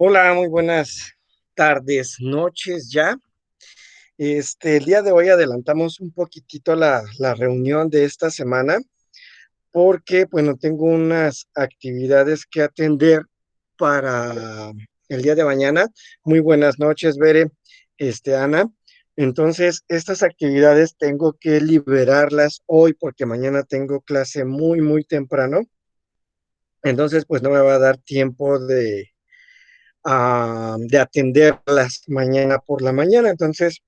Hola, muy buenas tardes, noches ya. El día de hoy adelantamos un poquitito la reunión de esta semana porque, bueno, tengo unas actividades que atender para el día de mañana. Muy buenas noches, Bere, Ana. Entonces, estas actividades tengo que liberarlas hoy porque mañana tengo clase muy temprano. Entonces, pues no me va a dar tiempo de atenderlas mañana por la mañana. Entonces,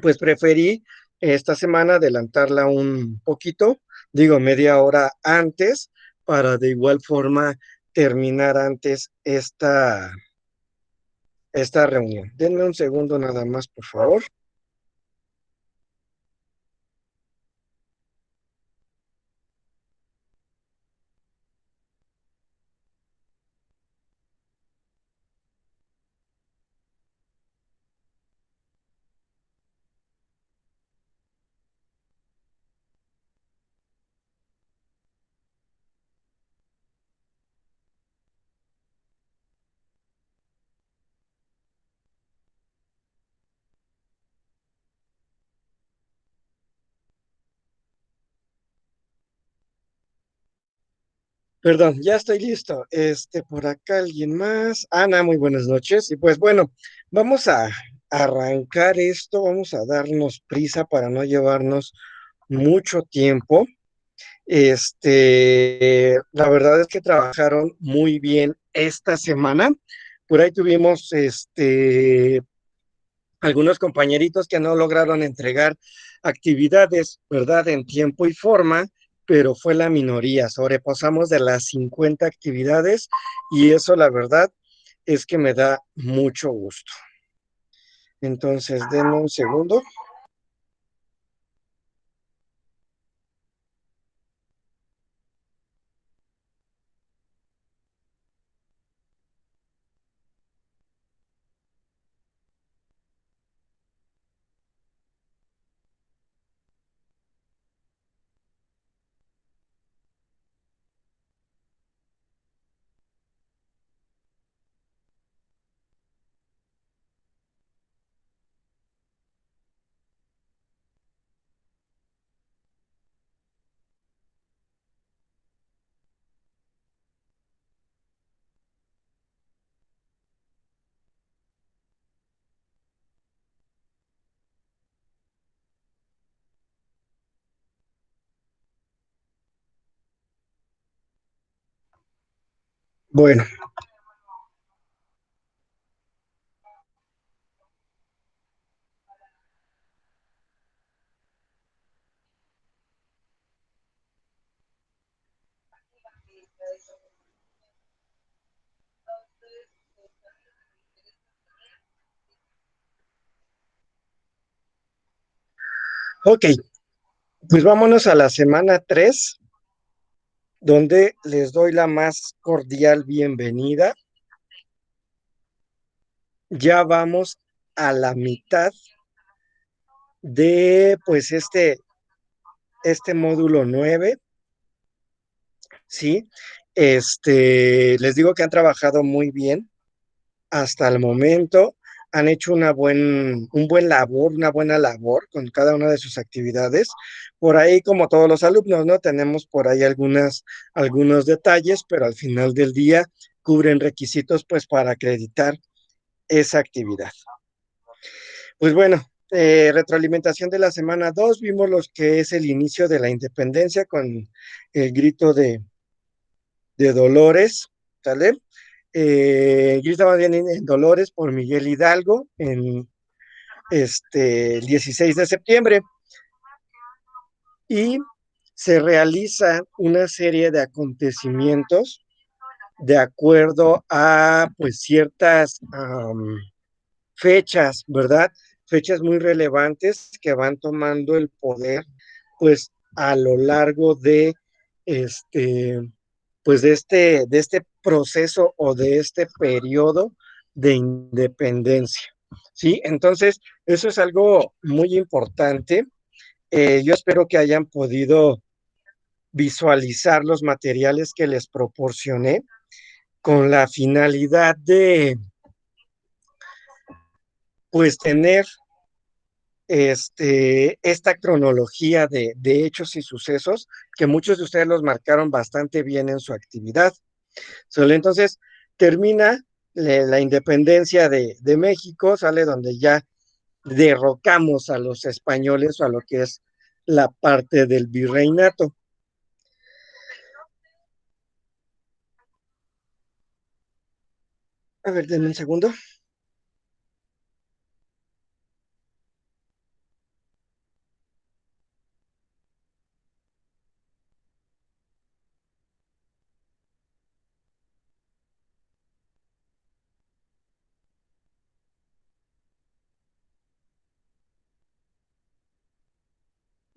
pues preferí esta semana adelantarla un poquito, digo media hora antes, para de igual forma terminar antes esta reunión. Denme un segundo nada más, por favor. Perdón, ya estoy listo. Por acá alguien más. Ana, muy buenas noches. Y pues bueno, vamos a arrancar esto, vamos a darnos prisa para no llevarnos mucho tiempo. La verdad es que trabajaron muy bien esta semana. Por ahí tuvimos algunos compañeritos que no lograron entregar actividades, ¿verdad? En tiempo y forma, pero fue la minoría. Sobrepasamos de las 50 actividades y eso, la verdad, es que me da mucho gusto. Entonces, denme un segundo. Bueno, ok, pues vámonos a la semana 3, donde les doy la más cordial bienvenida. Ya vamos a la mitad de pues este módulo 9, ¿sí? Les digo que han trabajado muy bien hasta el momento, han hecho una buena labor con cada una de sus actividades. Por ahí, como todos los alumnos, ¿no? Tenemos por ahí algunos detalles, pero al final del día cubren requisitos pues para acreditar esa actividad. Pues bueno, retroalimentación de la semana 2 vimos lo que es el inicio de la independencia con el grito de Dolores, ¿sale? Yo estaba bien en Dolores por Miguel Hidalgo en el 16 de septiembre y se realiza una serie de acontecimientos de acuerdo a pues ciertas fechas, ¿verdad? Fechas muy relevantes que van tomando el poder, pues a lo largo de este, pues de este proceso o de este periodo de independencia, ¿sí? Entonces, eso es algo muy importante. Yo espero que hayan podido visualizar los materiales que les proporcioné. con la finalidad de, pues, tener esta cronología de hechos y sucesos que muchos de ustedes los marcaron bastante bien en su actividad. Solo entonces termina la independencia de México, sale donde ya derrocamos a los españoles o a lo que es la parte del virreinato. A ver, denme un segundo.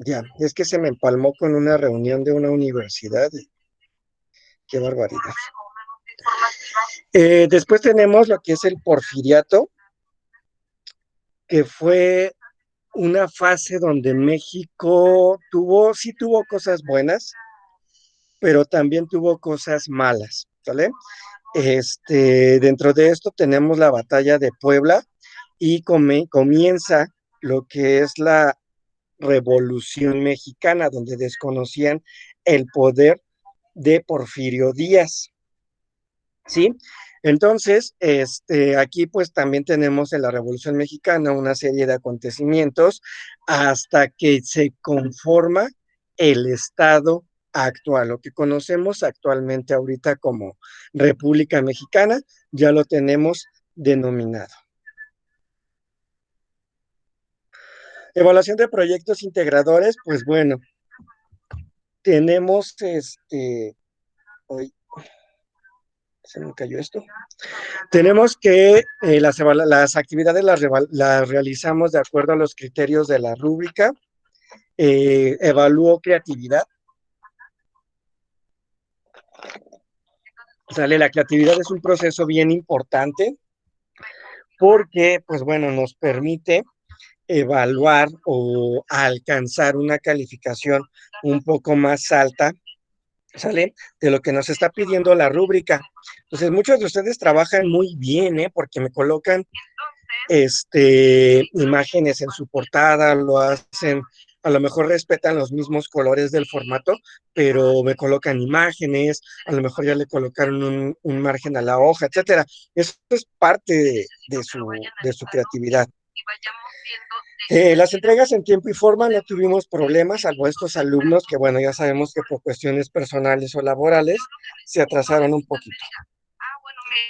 Ya, es que se me empalmó con una reunión de una universidad. Qué barbaridad. Después tenemos lo que es el porfiriato, que fue una fase donde México tuvo, sí tuvo cosas buenas, pero también tuvo cosas malas, ¿sale? Dentro de esto tenemos la batalla de Puebla y comienza lo que es la Revolución Mexicana, donde desconocían el poder de Porfirio Díaz, ¿sí? Entonces, aquí pues también tenemos en la Revolución Mexicana una serie de acontecimientos hasta que se conforma el Estado actual, lo que conocemos actualmente ahorita como República Mexicana, ya lo tenemos denominado. Evaluación de proyectos integradores, pues bueno, tenemos hoy se me cayó esto. Tenemos que las actividades las realizamos de acuerdo a los criterios de la rúbrica. Evalúo creatividad. Sale, la creatividad es un proceso bien importante porque, pues bueno, nos permite evaluar o alcanzar una calificación un poco más alta, ¿sale? De lo que nos está pidiendo la rúbrica. Entonces, muchos de ustedes trabajan muy bien, ¿eh? Porque me colocan imágenes en su portada, lo hacen, a lo mejor respetan los mismos colores del formato, pero me colocan imágenes, a lo mejor ya le colocaron un margen a la hoja, etcétera. Eso es parte de su creatividad. Las entregas en tiempo y forma no tuvimos problemas, salvo estos alumnos que, bueno, ya sabemos que por cuestiones personales o laborales se atrasaron un poquito.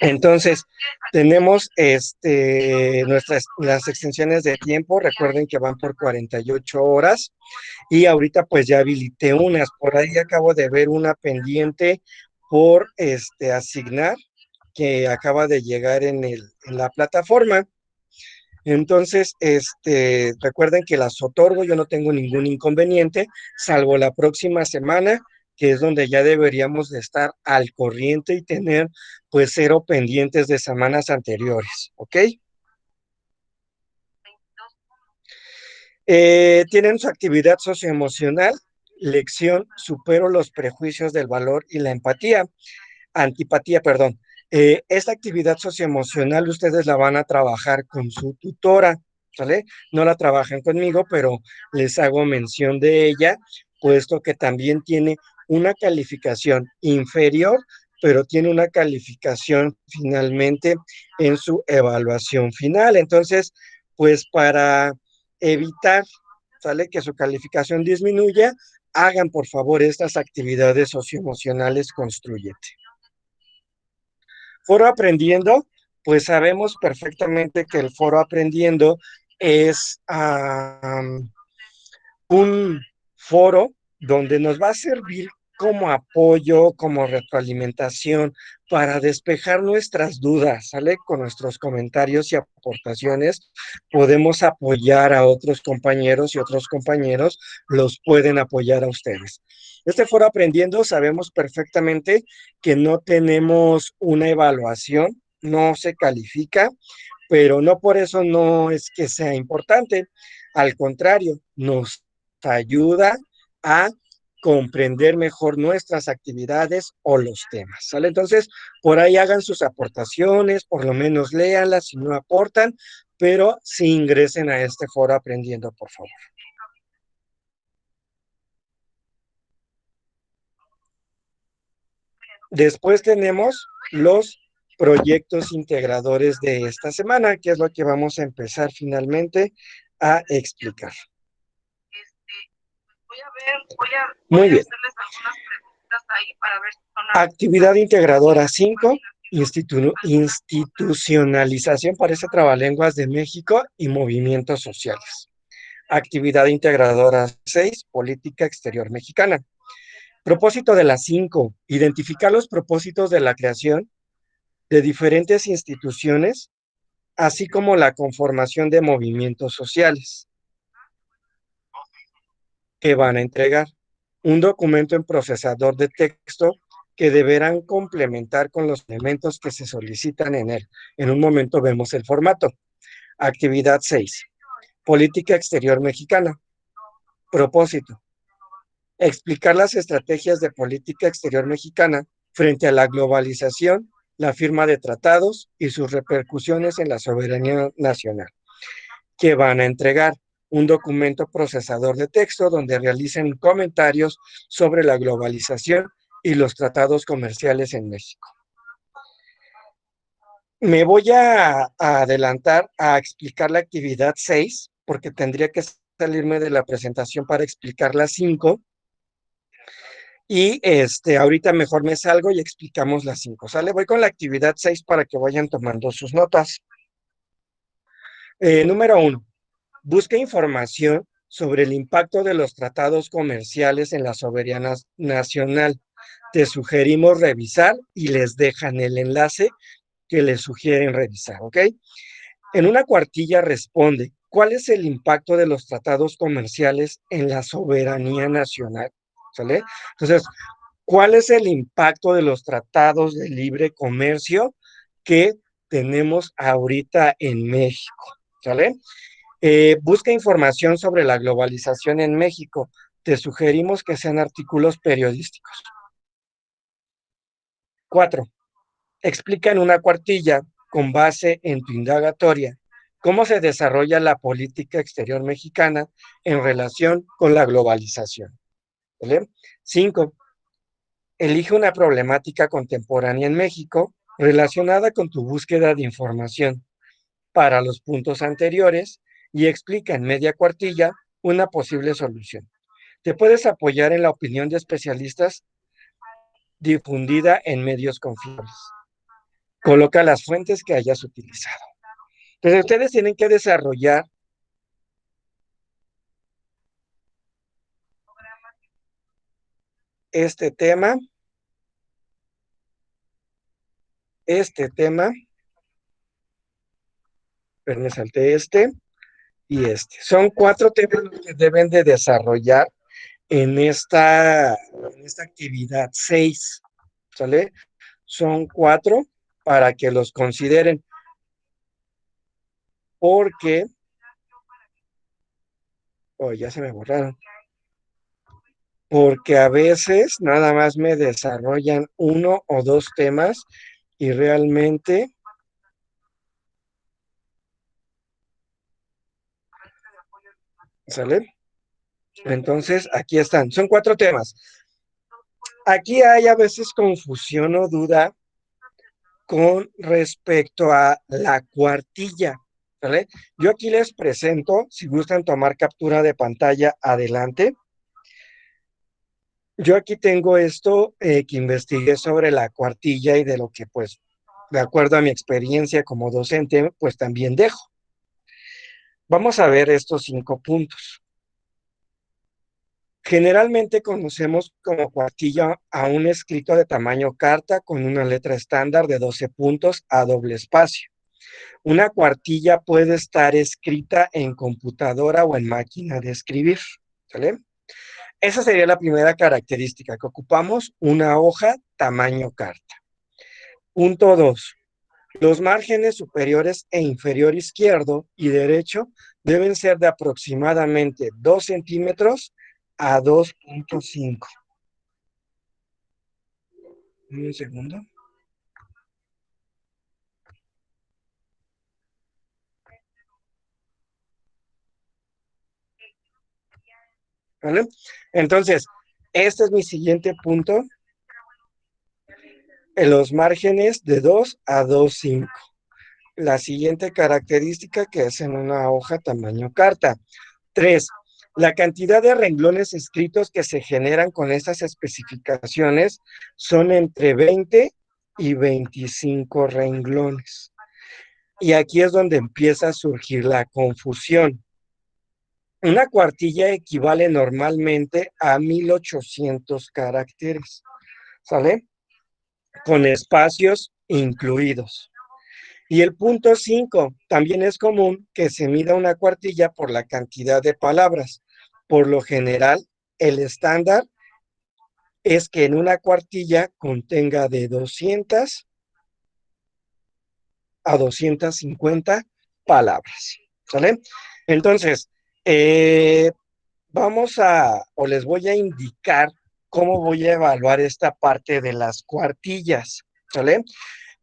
Entonces, tenemos las extensiones de tiempo, recuerden que van por 48 horas y ahorita pues ya habilité unas, por ahí acabo de ver una pendiente por asignar que acaba de llegar en la plataforma. Entonces, recuerden que las otorgo, yo no tengo ningún inconveniente, salvo la próxima semana, que es donde ya deberíamos de estar al corriente y tener pues cero pendientes de semanas anteriores, ¿ok? Tienen su actividad socioemocional, lección, supero los prejuicios del valor y la antipatía, perdón. Esta actividad socioemocional ustedes la van a trabajar con su tutora, ¿sale? No la trabajan conmigo, pero les hago mención de ella, puesto que también tiene una calificación inferior, pero tiene una calificación finalmente en su evaluación final. Entonces, pues para evitar, ¿sale? Que su calificación disminuya, hagan por favor estas actividades socioemocionales construyete. Foro Aprendiendo, pues sabemos perfectamente que el Foro Aprendiendo es un foro donde nos va a servir como apoyo, como retroalimentación para despejar nuestras dudas, ¿sale? Con nuestros comentarios y aportaciones podemos apoyar a otros compañeros y otros compañeros los pueden apoyar a ustedes. Este foro Aprendiendo sabemos perfectamente que no tenemos una evaluación, no se califica, pero no por eso no es que sea importante. Al contrario, nos ayuda a comprender mejor nuestras actividades o los temas, ¿sale? Entonces, por ahí hagan sus aportaciones, por lo menos léanlas si no aportan, pero sí ingresen a este foro aprendiendo, por favor. Después tenemos los proyectos integradores de esta semana, que es lo que vamos a empezar finalmente a explicar. Muy bien. Actividad integradora 5, institucionalización, parece trabalenguas de México y movimientos sociales. Actividad integradora 6, política exterior mexicana. Propósito de la 5, identificar los propósitos de la creación de diferentes instituciones, así como la conformación de movimientos sociales. Que van a entregar un documento en procesador de texto que deberán complementar con los elementos que se solicitan en él. En un momento vemos el formato. Actividad 6. Política exterior mexicana. Propósito. Explicar las estrategias de política exterior mexicana frente a la globalización, la firma de tratados y sus repercusiones en la soberanía nacional. Que van a entregar un documento procesador de texto donde realicen comentarios sobre la globalización y los tratados comerciales en México. Me voy a adelantar a explicar la actividad 6, porque tendría que salirme de la presentación para explicar la 5. Y ahorita mejor me salgo y explicamos la 5. ¿Sale? Voy con la actividad 6 para que vayan tomando sus notas. Número 1. Busca información sobre el impacto de los tratados comerciales en la soberanía nacional. Te sugerimos revisar y les dejan el enlace que les sugieren revisar, ¿ok? En una cuartilla responde, ¿cuál es el impacto de los tratados comerciales en la soberanía nacional? ¿Sale? Entonces, ¿cuál es el impacto de los tratados de libre comercio que tenemos ahorita en México? ¿Sale? Busca información sobre la globalización en México. Te sugerimos que sean artículos periodísticos. 4. Explica en una cuartilla, con base en tu indagatoria, cómo se desarrolla la política exterior mexicana en relación con la globalización. ¿Vale? 5. Elige una problemática contemporánea en México relacionada con tu búsqueda de información para los puntos anteriores y explica en media cuartilla una posible solución. Te puedes apoyar en la opinión de especialistas difundida en medios confiables. Coloca las fuentes que hayas utilizado. Entonces, ustedes tienen que desarrollar este tema, pero me salté y este. Son 4 temas que deben de desarrollar en esta actividad 6, ¿sale? Son 4 para que los consideren, porque, ya se me borraron, porque a veces nada más me desarrollan 1 o 2 temas y realmente ¿sale? Entonces, aquí están, son 4 temas. Aquí hay a veces confusión o duda con respecto a la cuartilla, ¿vale? Yo aquí les presento, si gustan tomar captura de pantalla, adelante. Yo aquí tengo esto que investigué sobre la cuartilla y de lo que, pues, de acuerdo a mi experiencia como docente, pues también dejo. Vamos a ver estos 5 puntos. Generalmente conocemos como cuartilla a un escrito de tamaño carta con una letra estándar de 12 puntos a doble espacio. Una cuartilla puede estar escrita en computadora o en máquina de escribir, ¿sale? Esa sería la primera característica, que ocupamos una hoja tamaño carta. Punto 2. Los márgenes superiores e inferior izquierdo y derecho deben ser de aproximadamente 2 centímetros a 2.5. Un segundo. ¿Vale? Entonces, este es mi siguiente punto, en los márgenes de 2 a 2.5. La siguiente característica que es en una hoja tamaño carta. 3. La cantidad de renglones escritos que se generan con estas especificaciones son entre 20 y 25 renglones. Y aquí es donde empieza a surgir la confusión. Una cuartilla equivale normalmente a 1800 caracteres, ¿sale? Con espacios incluidos. Y el punto 5, también es común que se mida una cuartilla por la cantidad de palabras. Por lo general, el estándar es que en una cuartilla contenga de 200 a 250 palabras. ¿Sale? Entonces, eh, o les voy a indicar cómo voy a evaluar esta parte de las cuartillas. ¿Sale?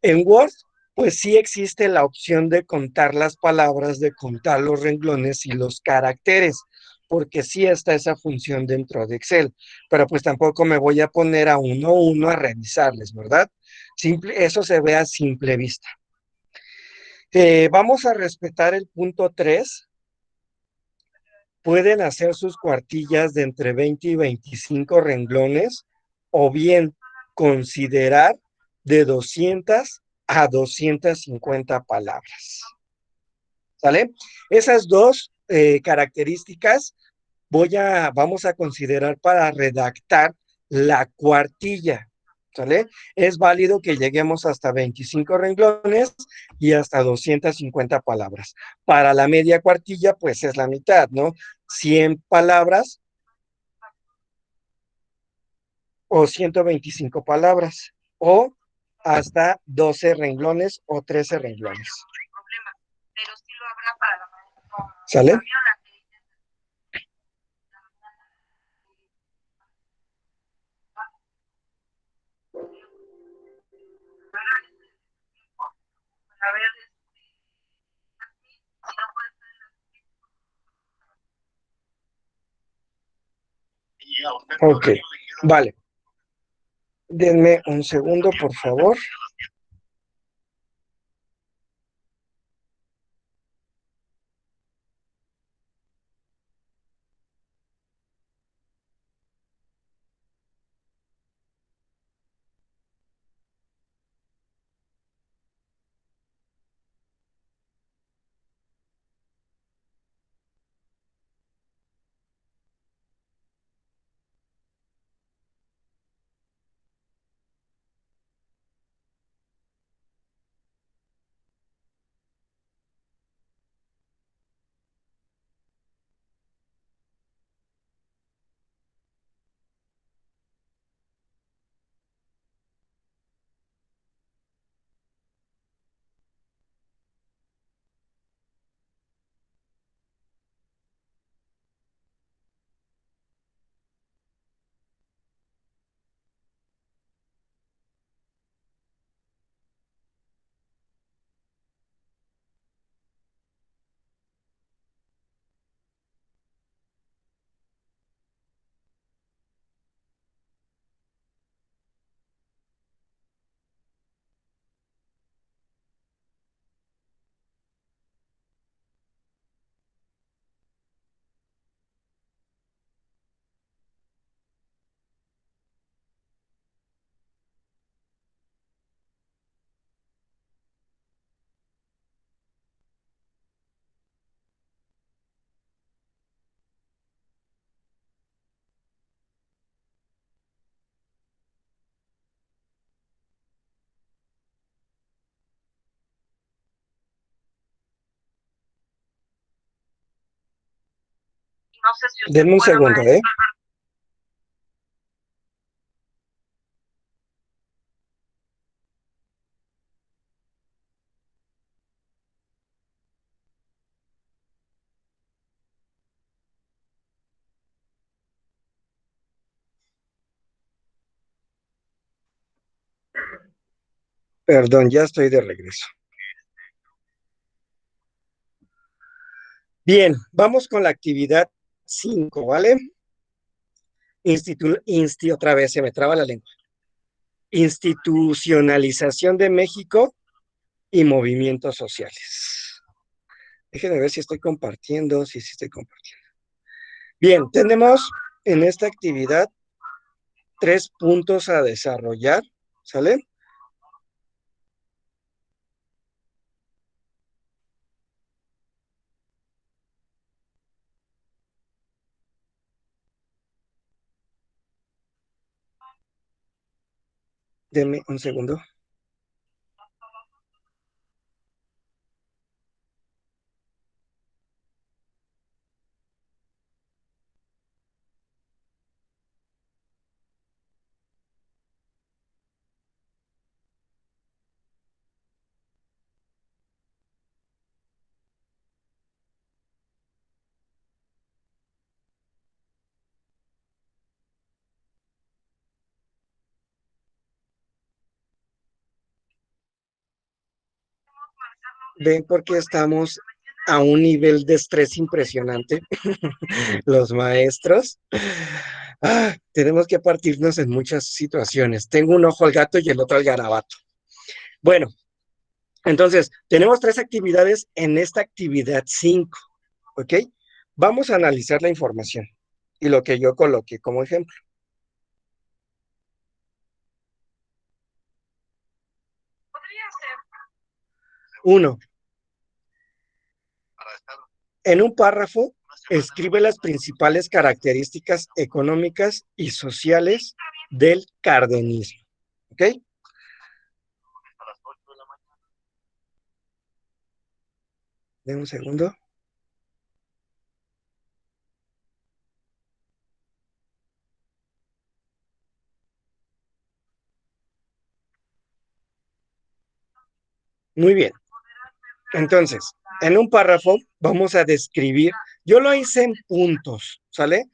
En Word, pues sí existe la opción de contar las palabras, de contar los renglones y los caracteres, porque sí está esa función dentro de Excel, pero pues tampoco me voy a poner a uno a uno a revisarles, ¿verdad? Eso se ve a simple vista. Vamos a respetar el punto 3. Pueden hacer sus cuartillas de entre 20 y 25 renglones o bien considerar de 200 a 250 palabras. ¿Sale? Esas dos características vamos a considerar para redactar la cuartilla. ¿Sale? Es válido que lleguemos hasta 25 renglones y hasta 250 palabras. Para la media cuartilla, pues es la mitad, ¿no? 100 palabras o 125 palabras o hasta 12 renglones o 13 renglones. ¿Sale? Ok, vale. Denme un segundo, por favor. Denme un segundo, ¿eh? Perdón, ya estoy de regreso. Bien, vamos con la actividad 5, ¿vale? Otra vez se me traba la lengua. Institucionalización de México y movimientos sociales. Déjenme ver si estoy compartiendo, sí estoy compartiendo. Bien, tenemos en esta actividad 3 puntos a desarrollar, ¿sale? Deme un segundo. ¿Ven por qué estamos a un nivel de estrés impresionante? Los maestros. Tenemos que partirnos en muchas situaciones. Tengo un ojo al gato y el otro al garabato. Bueno, entonces, tenemos 3 actividades en esta actividad 5, ¿ok? Vamos a analizar la información y lo que yo coloqué como ejemplo. Uno, en un párrafo, escribe las principales características económicas y sociales del cardenismo, ¿ok? De un segundo. Muy bien. Entonces, en un párrafo vamos a describir, yo lo hice en puntos, ¿sale?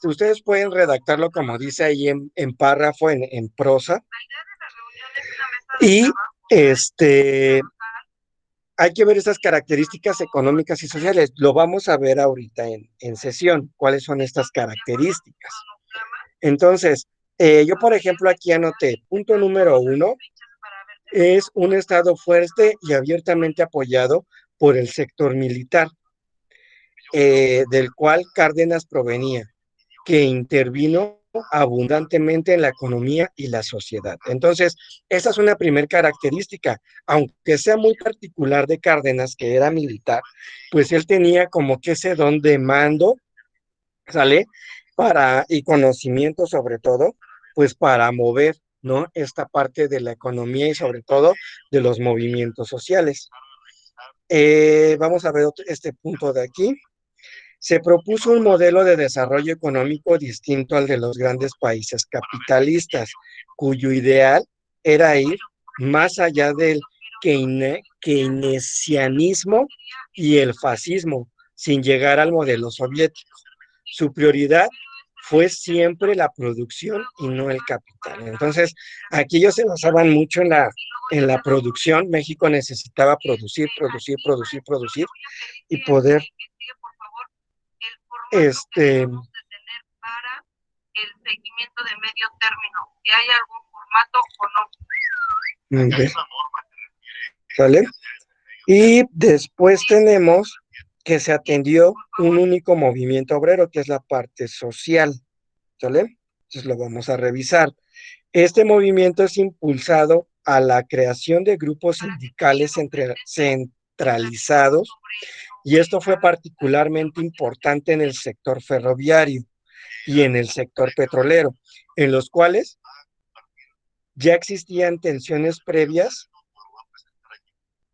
Ustedes pueden redactarlo como dice ahí en párrafo, en prosa. Y hay que ver esas características económicas y sociales. Lo vamos a ver ahorita en sesión, cuáles son estas características. Entonces, yo, por ejemplo, aquí anoté, punto número 1, es un Estado fuerte y abiertamente apoyado por el sector militar, del cual Cárdenas provenía, que intervino abundantemente en la economía y la sociedad. Entonces, esa es una primera característica, aunque sea muy particular de Cárdenas, que era militar, pues él tenía como que ese don de mando, ¿sale? Y conocimiento sobre todo, pues para mover, ¿no? Esta parte de la economía y sobre todo de los movimientos sociales. Vamos a ver este punto de aquí. Se propuso un modelo de desarrollo económico distinto al de los grandes países capitalistas, cuyo ideal era ir más allá del keynesianismo y el fascismo, sin llegar al modelo soviético. Su prioridad fue siempre la producción y no el capital. Entonces, aquí ellos se basaban mucho en la producción. México necesitaba producir, producir, producir, producir y poder este, el seguimiento de medio término, si hay algún formato o no. ¿Sale? Y después tenemos que se atendió un único movimiento obrero, que es la parte social, ¿sale? Entonces lo vamos a revisar. Este movimiento es impulsado a la creación de grupos sindicales centralizados, y esto fue particularmente importante en el sector ferroviario y en el sector petrolero, en los cuales ya existían tensiones previas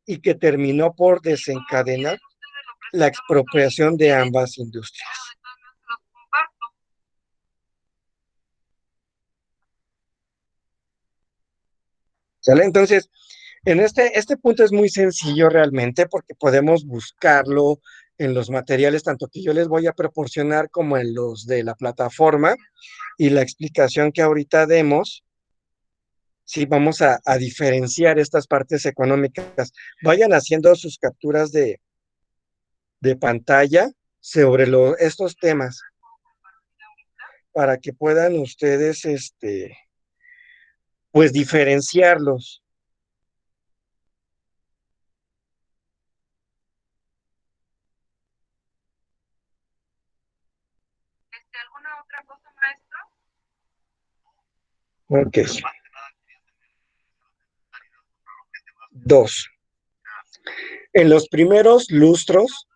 y que terminó por desencadenar la expropiación de ambas industrias. ¿Sale? Entonces, este punto es muy sencillo realmente porque podemos buscarlo en los materiales, tanto que yo les voy a proporcionar como en los de la plataforma, y la explicación que ahorita demos Sí, vamos a diferenciar estas partes económicas. Vayan haciendo sus capturas de pantalla sobre estos temas para que puedan ustedes, pues diferenciarlos. Ok. Dos. En los primeros lustros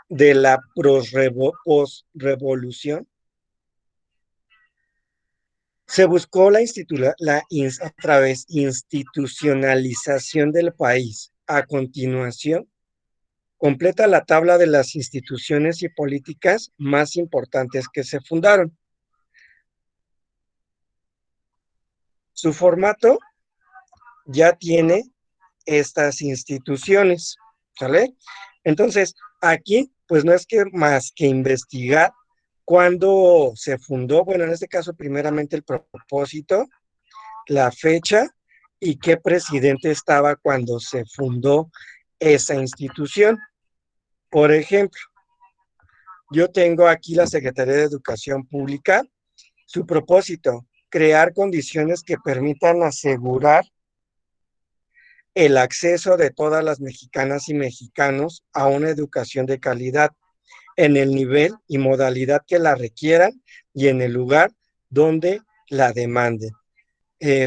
de la posrevolución, se buscó otra vez, institucionalización del país. A continuación, completa la tabla de las instituciones y políticas más importantes que se fundaron. Su formato ya tiene estas instituciones, ¿sale? Entonces, aquí, pues no es que más que investigar cuándo se fundó, bueno, en este caso, primeramente el propósito, la fecha y qué presidente estaba cuando se fundó esa institución. Por ejemplo, yo tengo aquí la Secretaría de Educación Pública, su propósito, crear condiciones que permitan asegurar el acceso de todas las mexicanas y mexicanos a una educación de calidad en el nivel y modalidad que la requieran y en el lugar donde la demanden.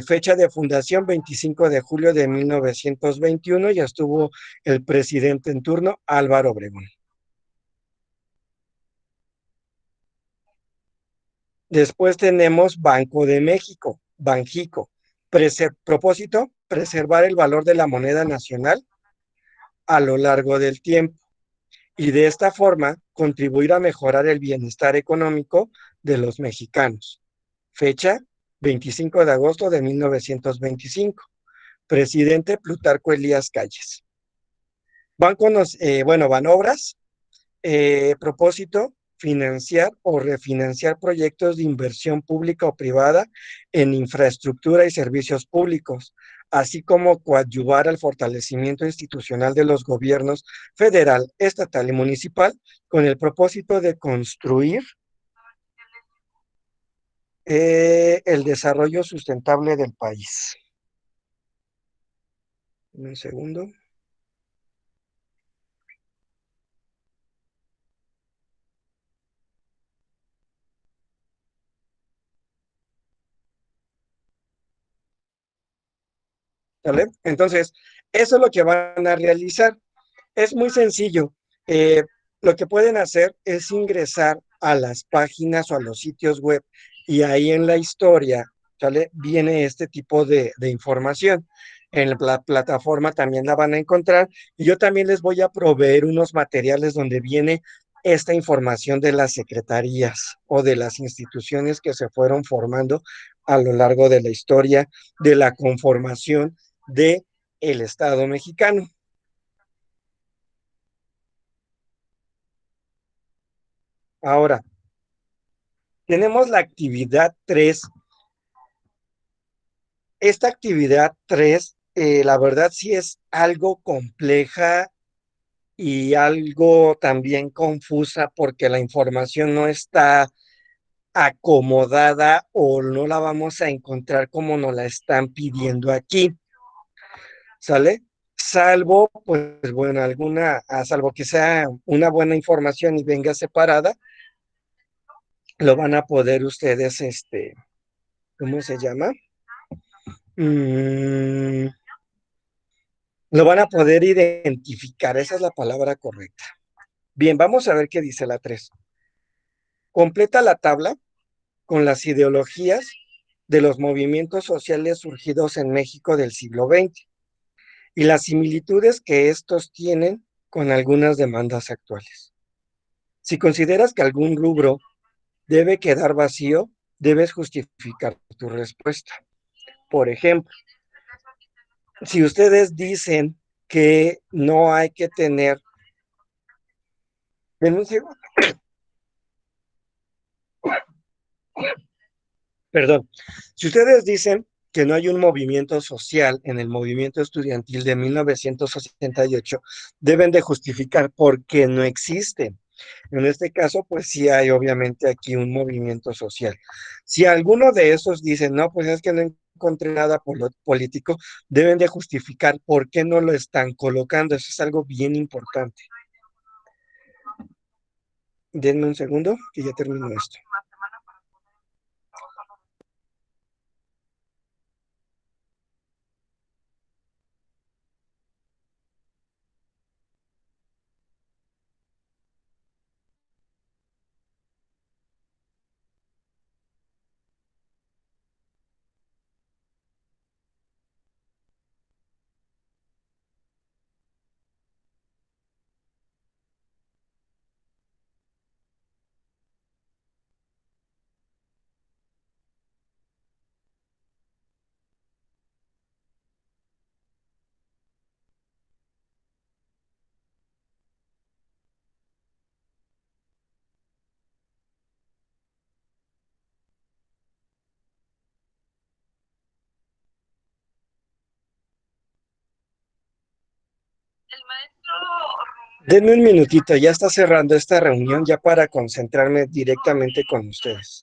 Fecha de fundación 25 de julio de 1921, ya estuvo el presidente en turno Álvaro Obregón. Después tenemos Banco de México, Banjico. Propósito, preservar el valor de la moneda nacional a lo largo del tiempo y de esta forma contribuir a mejorar el bienestar económico de los mexicanos. Fecha 25 de agosto de 1925. Presidente Plutarco Elías Calles. Bueno, Banobras, propósito, financiar o refinanciar proyectos de inversión pública o privada en infraestructura y servicios públicos, así como coadyuvar al fortalecimiento institucional de los gobiernos federal, estatal y municipal, con el propósito de construir el desarrollo sustentable del país. Un segundo. ¿Vale? Entonces, eso es lo que van a realizar. Es muy sencillo. Eh, lo que pueden hacer es ingresar a las páginas o a los sitios web y ahí en la historia, ¿sale? Viene este tipo de información. En la plataforma también la van a encontrar y yo también les voy a proveer unos materiales donde viene esta información de las secretarías o de las instituciones que se fueron formando a lo largo de la historia de la conformación de el Estado mexicano. Ahora, tenemos la actividad 3. Esta actividad 3, la verdad sí es algo compleja y algo también confusa porque la información no está acomodada o no la vamos a encontrar como nos la están pidiendo aquí, ¿sale? Salvo, pues bueno, salvo que sea una buena información y venga separada, lo van a poder ustedes, ¿cómo se llama? Mm, lo van a poder identificar, esa es la palabra correcta. Bien, vamos a ver qué dice la 3. Completa la tabla con las ideologías de los movimientos sociales surgidos en México del siglo XX y las similitudes que estos tienen con algunas demandas actuales. Si consideras que algún rubro debe quedar vacío, debes justificar tu respuesta. Por ejemplo, si ustedes dicen que no hay que tener, denuncio, perdón, si ustedes dicen que no hay un movimiento social en el movimiento estudiantil de 1968, deben de justificar por qué no existe. En este caso, pues sí hay obviamente aquí un movimiento social. Si alguno de esos dice, no, pues es que no encontré nada político, deben de justificar por qué no lo están colocando. Eso es algo bien importante. Denme un segundo, que ya termino esto. Denme un minutito, ya está cerrando esta reunión ya para concentrarme directamente con ustedes.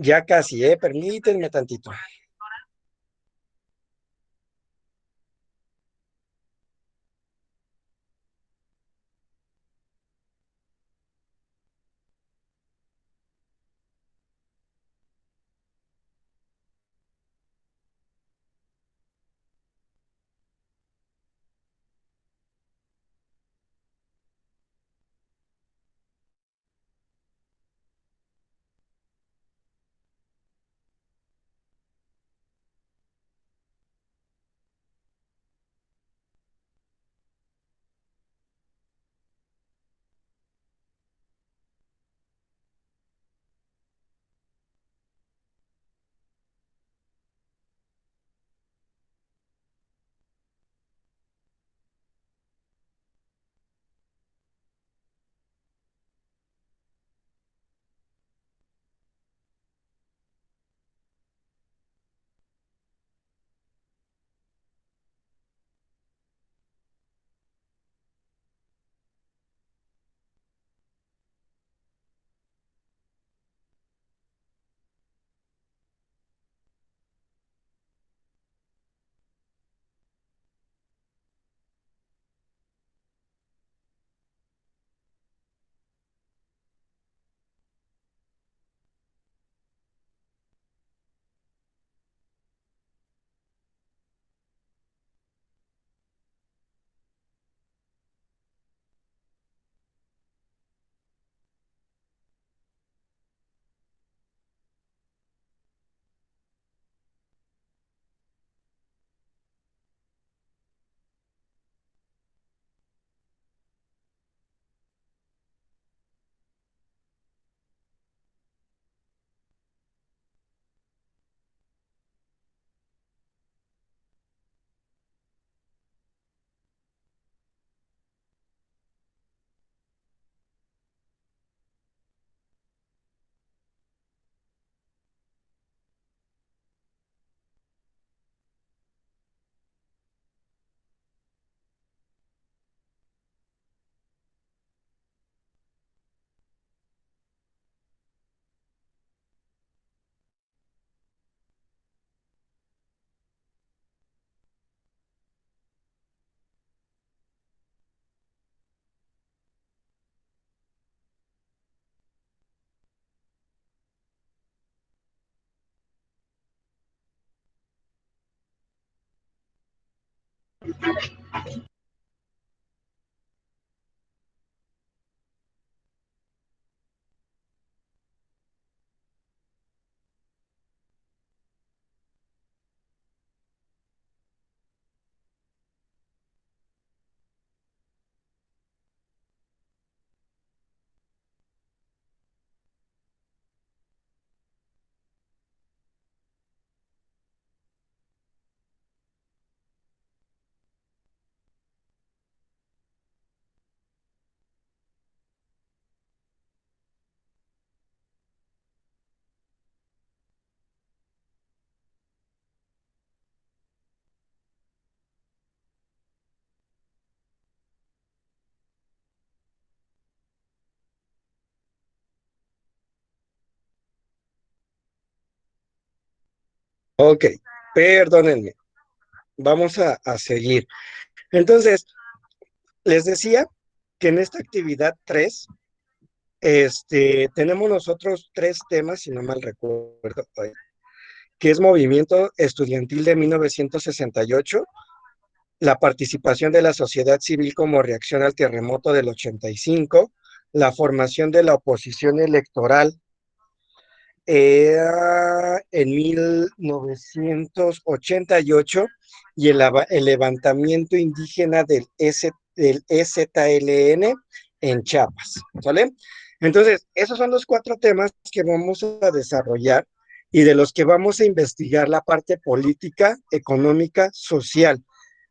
Ya casi, permítanme tantito. Ok, perdónenme. Vamos a seguir. Entonces, les decía que en esta actividad 3 tenemos nosotros tres temas, si no mal recuerdo, que es movimiento estudiantil de 1968, la participación de la sociedad civil como reacción al terremoto del 85, la formación de la oposición electoral en 1988 y el levantamiento indígena del EZLN en Chiapas, ¿sale? Entonces, esos son los cuatro temas que vamos a desarrollar y de los que vamos a investigar la parte política, económica, social.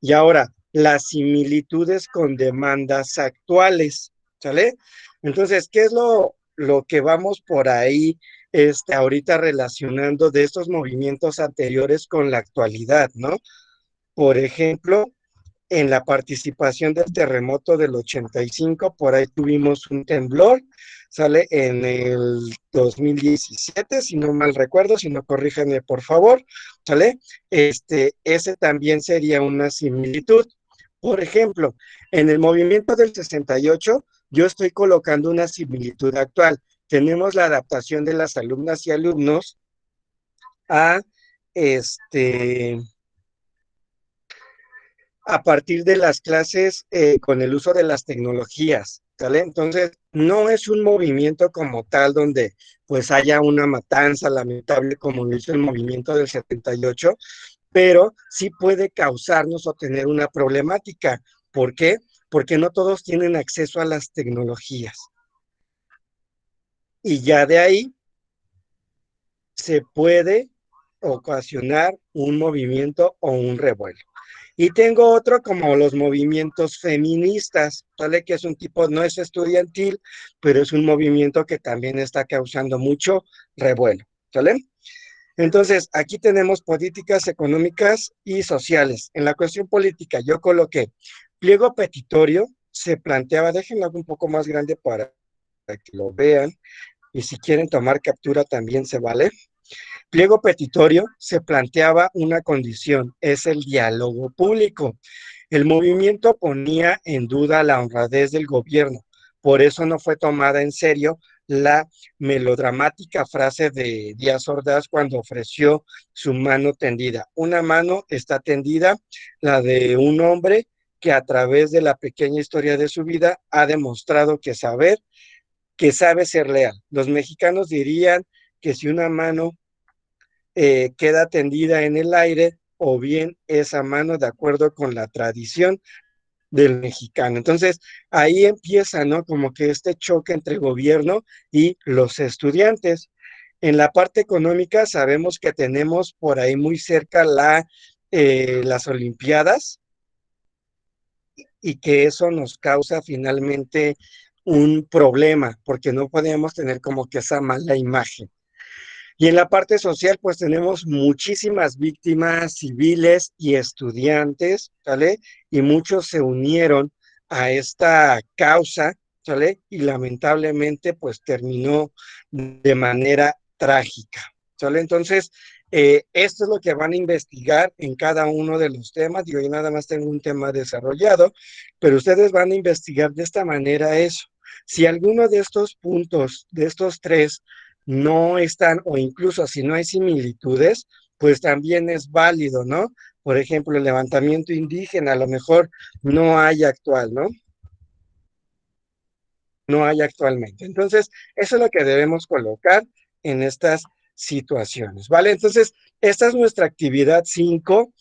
Y ahora, las similitudes con demandas actuales, ¿sale? Entonces, ¿qué es lo que vamos por ahí ahorita relacionando de estos movimientos anteriores con la actualidad, ¿no? Por ejemplo, en la participación del terremoto del 85, por ahí tuvimos un temblor, sale en el 2017, si no mal recuerdo, si no corríjanme por favor, sale, ese también sería una similitud. Por ejemplo, en el movimiento del 68, yo estoy colocando una similitud actual. Tenemos la adaptación de las alumnas y alumnos a este a partir de las clases con el uso de las tecnologías, ¿sale? Entonces, no es un movimiento como tal donde pues haya una matanza lamentable como lo hizo el movimiento del 78, pero sí puede causarnos o tener una problemática. ¿Por qué? Porque no todos tienen acceso a las tecnologías. Y ya de ahí se puede ocasionar un movimiento o un revuelo. Y tengo otro como los movimientos feministas, ¿vale? Que es un tipo, no es estudiantil, pero es un movimiento que también está causando mucho revuelo, ¿vale? Entonces, aquí tenemos políticas económicas y sociales. En la cuestión política, yo coloqué pliego petitorio, se planteaba, déjenlo un poco más grande para que lo vean, y si quieren tomar captura también se vale. Pliego petitorio se planteaba una condición, es el diálogo público. El movimiento ponía en duda la honradez del gobierno, por eso no fue tomada en serio la melodramática frase de Díaz Ordaz cuando ofreció su mano tendida. Una mano está tendida, la de un hombre que a través de la pequeña historia de su vida ha demostrado que sabe ser leal. Los mexicanos dirían que si una mano queda tendida en el aire o bien esa mano de acuerdo con la tradición del mexicano. Entonces, ahí empieza, ¿no? Como que este choque entre gobierno y los estudiantes. En la parte económica sabemos que tenemos por ahí muy cerca las Olimpiadas y que eso nos causa finalmente un problema porque no podemos tener como que esa mala imagen. Y en la parte social, pues tenemos muchísimas víctimas civiles y estudiantes, ¿sale? Y muchos se unieron a esta causa, ¿sale? Y lamentablemente, pues terminó de manera trágica, ¿sale? Entonces, esto es lo que van a investigar en cada uno de los temas. Digo, yo nada más tengo un tema desarrollado, pero ustedes van a investigar de esta manera eso. Si alguno de estos puntos, de estos tres, no están, o incluso si no hay similitudes, pues también es válido, ¿no? Por ejemplo, el levantamiento indígena, a lo mejor no hay actual, ¿no? No hay actualmente. Entonces, eso es lo que debemos colocar en estas situaciones, ¿vale? Entonces, esta es nuestra actividad 5.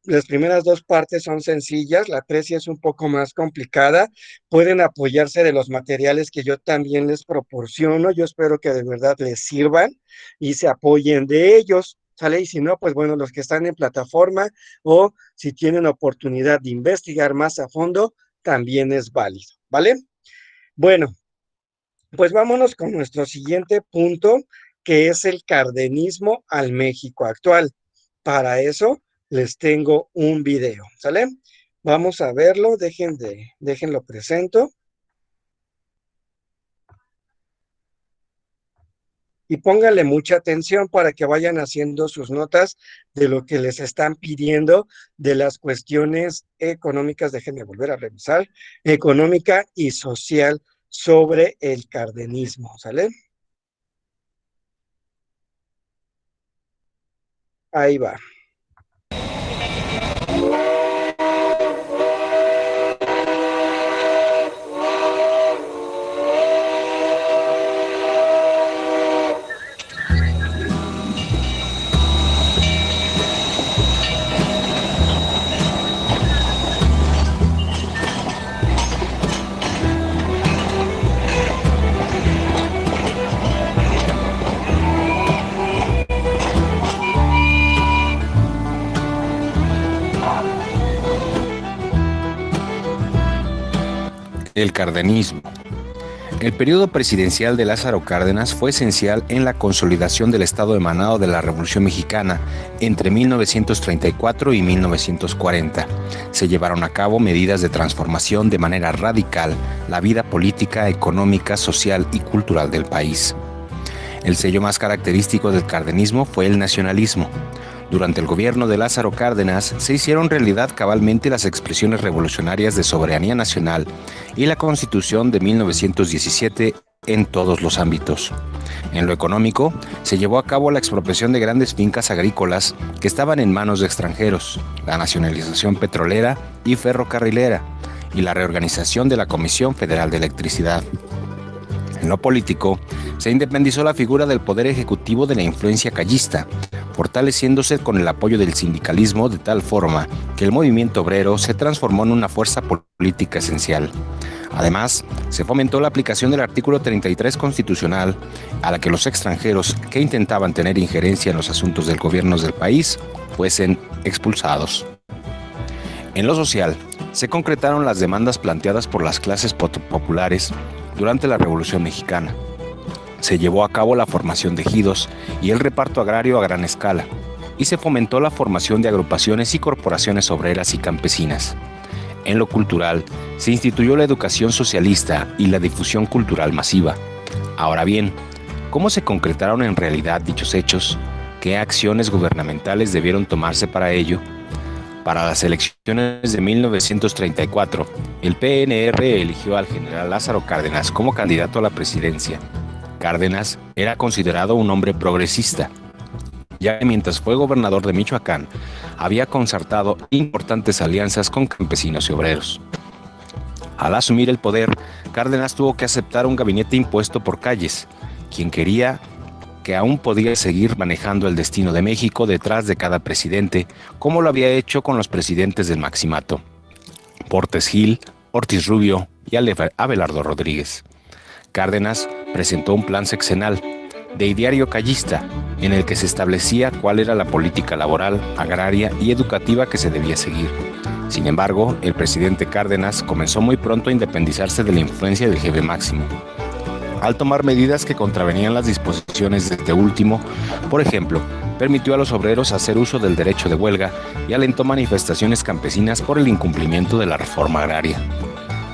Las primeras dos partes son sencillas, la 3 sí es un poco más complicada. Pueden apoyarse de los materiales que yo también les proporciono. Yo espero que de verdad les sirvan y se apoyen de ellos, ¿sale? Y si no, pues bueno, los que están en plataforma o si tienen oportunidad de investigar más a fondo, también es válido, ¿vale? Bueno, pues vámonos con nuestro siguiente punto, que es el cardenismo al México actual. Para eso les tengo un video, ¿sale? Vamos a verlo, déjenlo presento y pónganle mucha atención para que vayan haciendo sus notas de lo que les están pidiendo de las cuestiones económicas, déjenme volver a revisar, económica y social sobre el cardenismo, ¿sale? Ahí va. El cardenismo. El periodo presidencial de Lázaro Cárdenas fue esencial en la consolidación del Estado emanado de la Revolución Mexicana entre 1934 y 1940. Se llevaron a cabo medidas de transformación de manera radical la vida política, económica, social y cultural del país. El sello más característico del cardenismo fue el nacionalismo. Durante el gobierno de Lázaro Cárdenas se hicieron realidad cabalmente las expresiones revolucionarias de soberanía nacional y la Constitución de 1917 en todos los ámbitos. En lo económico, se llevó a cabo la expropiación de grandes fincas agrícolas que estaban en manos de extranjeros, la nacionalización petrolera y ferrocarrilera y la reorganización de la Comisión Federal de Electricidad. En lo político, se independizó la figura del poder ejecutivo de la influencia callista, fortaleciéndose con el apoyo del sindicalismo de tal forma que el movimiento obrero se transformó en una fuerza política esencial. Además, se fomentó la aplicación del artículo 33 constitucional, a la que los extranjeros que intentaban tener injerencia en los asuntos del gobierno del país fuesen expulsados. En lo social, se concretaron las demandas planteadas por las clases populares durante la Revolución Mexicana. Se llevó a cabo la formación de ejidos y el reparto agrario a gran escala, y se fomentó la formación de agrupaciones y corporaciones obreras y campesinas. En lo cultural, se instituyó la educación socialista y la difusión cultural masiva. Ahora bien, ¿cómo se concretaron en realidad dichos hechos? ¿Qué acciones gubernamentales debieron tomarse para ello? Para las elecciones de 1934, el PNR eligió al general Lázaro Cárdenas como candidato a la presidencia. Cárdenas era considerado un hombre progresista, ya que mientras fue gobernador de Michoacán, había concertado importantes alianzas con campesinos y obreros. Al asumir el poder, Cárdenas tuvo que aceptar un gabinete impuesto por Calles, quien quería que aún podía seguir manejando el destino de México detrás de cada presidente, como lo había hecho con los presidentes del Maximato, Portes Gil, Ortiz Rubio y Abelardo Rodríguez. Cárdenas presentó un plan sexenal de ideario callista en el que se establecía cuál era la política laboral, agraria y educativa que se debía seguir. Sin embargo, el presidente Cárdenas comenzó muy pronto a independizarse de la influencia del jefe máximo, al tomar medidas que contravenían las disposiciones de este último. Por ejemplo, permitió a los obreros hacer uso del derecho de huelga y alentó manifestaciones campesinas por el incumplimiento de la reforma agraria.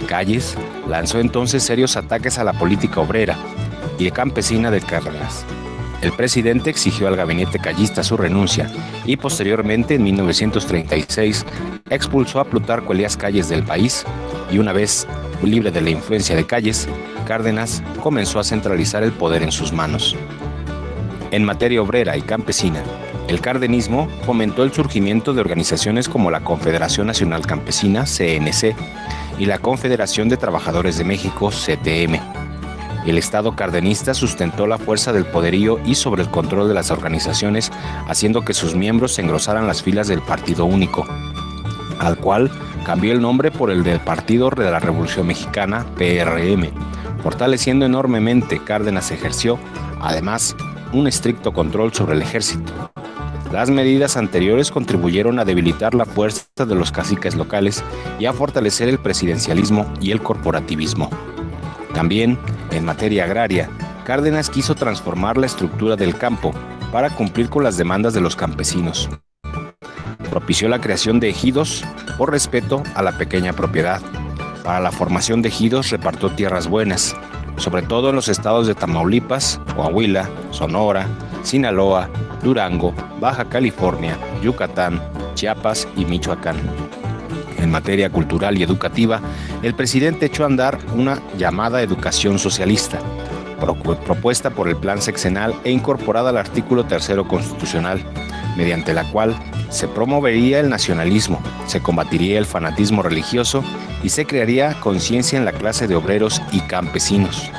Calles lanzó entonces serios ataques a la política obrera y campesina de Cárdenas. El presidente exigió al gabinete callista su renuncia y posteriormente, en 1936, expulsó a Plutarco Elías Calles del país y, una vez libre de la influencia de Calles, Cárdenas comenzó a centralizar el poder en sus manos. En materia obrera y campesina, el cardenismo fomentó el surgimiento de organizaciones como la Confederación Nacional Campesina, CNC, y la Confederación de Trabajadores de México, CTM. El Estado cardenista sustentó la fuerza del poderío y sobre el control de las organizaciones, haciendo que sus miembros engrosaran las filas del Partido Único, al cual cambió el nombre por el del Partido de la Revolución Mexicana, PRM. Fortaleciendo enormemente, Cárdenas ejerció, además, un estricto control sobre el ejército. Las medidas anteriores contribuyeron a debilitar la fuerza de los caciques locales y a fortalecer el presidencialismo y el corporativismo. También, en materia agraria, Cárdenas quiso transformar la estructura del campo para cumplir con las demandas de los campesinos. Propició la creación de ejidos por respeto a la pequeña propiedad. Para la formación de ejidos repartió tierras buenas, sobre todo en los estados de Tamaulipas, Coahuila, Sonora, Sinaloa, Durango, Baja California, Yucatán, Chiapas y Michoacán. En materia cultural y educativa, el presidente echó a andar una llamada educación socialista, propuesta por el Plan Sexenal e incorporada al artículo 3 constitucional, mediante la cual se promovería el nacionalismo, se combatiría el fanatismo religioso y se crearía conciencia en la clase de obreros y campesinos.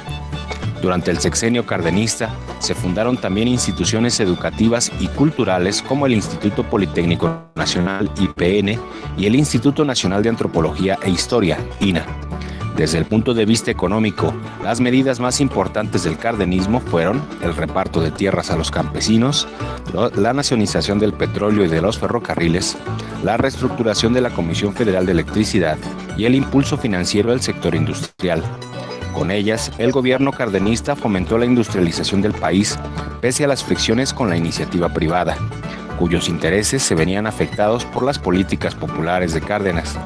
Durante el sexenio cardenista se fundaron también instituciones educativas y culturales como el Instituto Politécnico Nacional, IPN, y el Instituto Nacional de Antropología e Historia, INA. Desde el punto de vista económico, las medidas más importantes del cardenismo fueron el reparto de tierras a los campesinos, la nacionalización del petróleo y de los ferrocarriles, la reestructuración de la Comisión Federal de Electricidad y el impulso financiero del sector industrial. Con ellas, el gobierno cardenista fomentó la industrialización del país, pese a las fricciones con la iniciativa privada, cuyos intereses se venían afectados por las políticas populares de Cárdenas.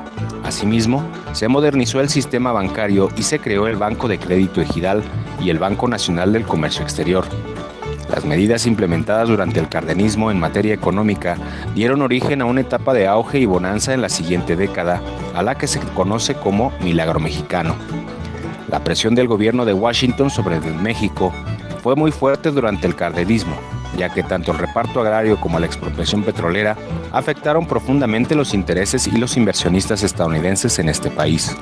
Asimismo, se modernizó el sistema bancario y se creó el Banco de Crédito Ejidal y el Banco Nacional del Comercio Exterior. Las medidas implementadas durante el cardenismo en materia económica dieron origen a una etapa de auge y bonanza en la siguiente década, a la que se conoce como Milagro Mexicano. La presión del gobierno de Washington sobre México fue muy fuerte durante el cardenismo, ya que tanto el reparto agrario como la expropiación petrolera afectaron profundamente los intereses y los inversionistas estadounidenses en este país.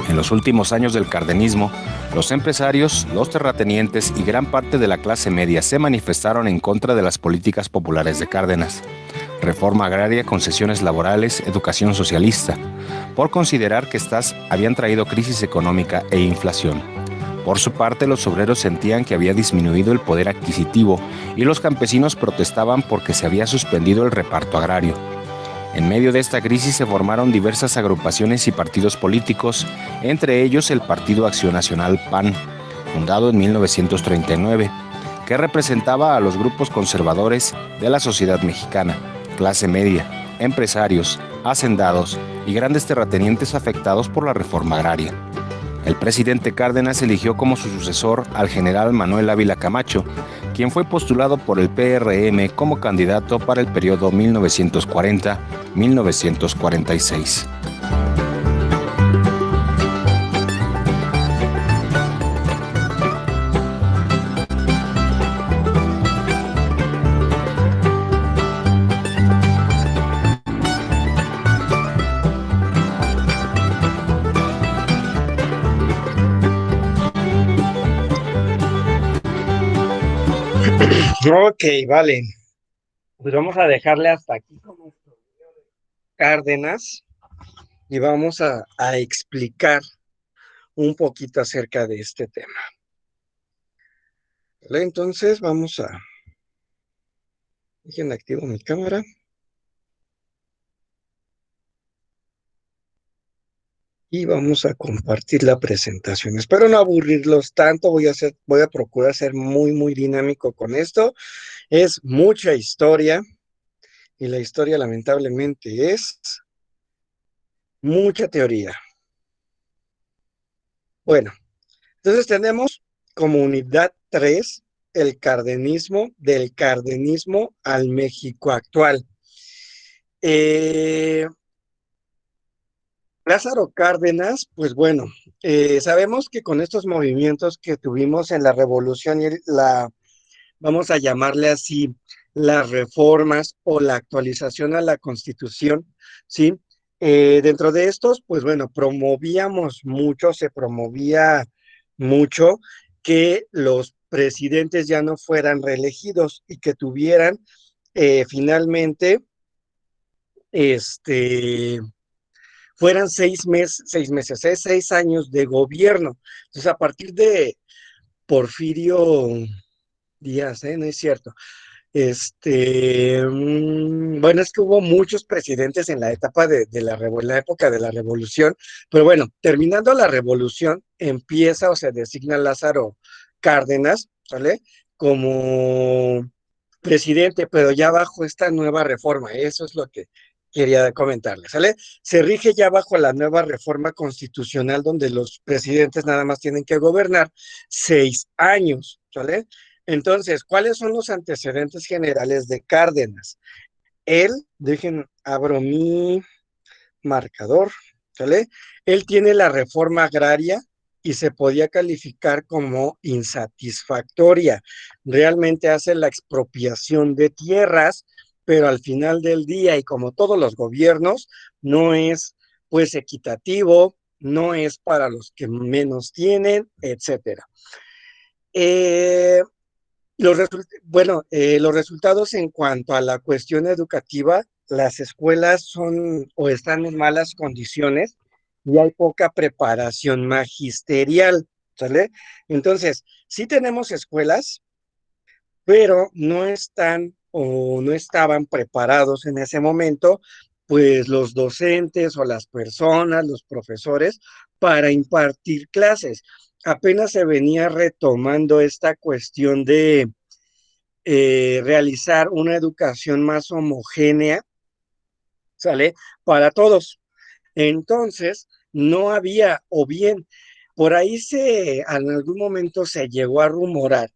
En los últimos años del cardenismo, los empresarios, los terratenientes y gran parte de la clase media se manifestaron en contra de las políticas populares de Cárdenas: reforma agraria, concesiones laborales, educación socialista, por considerar que estas habían traído crisis económica e inflación. Por su parte, los obreros sentían que había disminuido el poder adquisitivo y los campesinos protestaban porque se había suspendido el reparto agrario. En medio de esta crisis se formaron diversas agrupaciones y partidos políticos, entre ellos el Partido Acción Nacional PAN, fundado en 1939, que representaba a los grupos conservadores de la sociedad mexicana, clase media, empresarios, hacendados y grandes terratenientes afectados por la reforma agraria. El presidente Cárdenas eligió como su sucesor al general Manuel Ávila Camacho, quien fue postulado por el PRM como candidato para el periodo 1940-1946. Ok, vale. Pues vamos a dejarle hasta aquí como Cárdenas y vamos a explicar un poquito acerca de este tema. ¿Vale? Entonces vamos a... Dejen activo mi cámara. Y vamos a compartir la presentación. Espero no aburrirlos tanto, voy a procurar ser muy dinámico con esto. Es mucha historia y la historia lamentablemente es mucha teoría. Bueno, entonces tenemos como unidad 3 el cardenismo, del cardenismo al México actual. Lázaro Cárdenas, pues bueno, sabemos que con estos movimientos que tuvimos en la revolución y vamos a llamarle así, las reformas o la actualización a la Constitución, ¿sí? Dentro de estos, pues bueno, se promovía mucho que los presidentes ya no fueran reelegidos y que tuvieran finalmente, fueran 6 años de gobierno. Entonces, a partir de Porfirio Díaz, no es cierto. Bueno, es que hubo muchos presidentes en la etapa la época de la revolución, pero bueno, terminando la revolución, empieza o se designa Lázaro Cárdenas, ¿sale? Como presidente, pero ya bajo esta nueva reforma, eso es lo que quería comentarles, ¿sale? Se rige ya bajo la nueva reforma constitucional donde los presidentes nada más tienen que gobernar 6 años, ¿sale? Entonces, ¿cuáles son los antecedentes generales de Cárdenas? Abro mi marcador, ¿sale? Él tiene la reforma agraria y se podía calificar como insatisfactoria. Realmente hace la expropiación de tierras, pero al final del día, y como todos los gobiernos, no es pues equitativo, no es para los que menos tienen, etcétera. Los resultados en cuanto a la cuestión educativa, las escuelas son o están en malas condiciones y hay poca preparación magisterial, ¿sale? Entonces, sí tenemos escuelas, pero no están o no estaban preparados en ese momento, pues los docentes o las personas, los profesores, para impartir clases. Apenas se venía retomando esta cuestión de realizar una educación más homogénea, ¿sale? Para todos. Entonces, no había, o bien, por ahí en algún momento se llegó a rumorar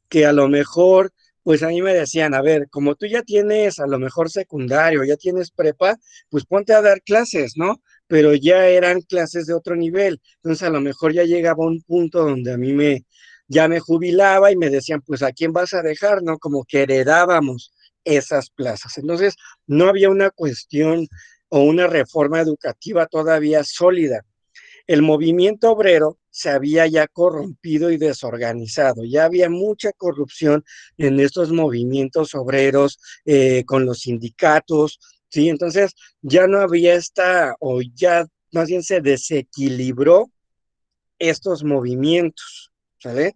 que a lo mejor, pues a mí me decían, a ver, como tú ya tienes a lo mejor secundario, ya tienes prepa, pues ponte a dar clases, ¿no? Pero ya eran clases de otro nivel. Entonces a lo mejor ya llegaba un punto donde ya me jubilaba y me decían, pues ¿a quién vas a dejar, no? Como que heredábamos esas plazas. Entonces no había una cuestión o una reforma educativa todavía sólida. El movimiento obrero se había ya corrompido y desorganizado, ya había mucha corrupción en estos movimientos obreros con los sindicatos, ¿sí? Entonces ya no había o ya más bien se desequilibró estos movimientos, ¿sale?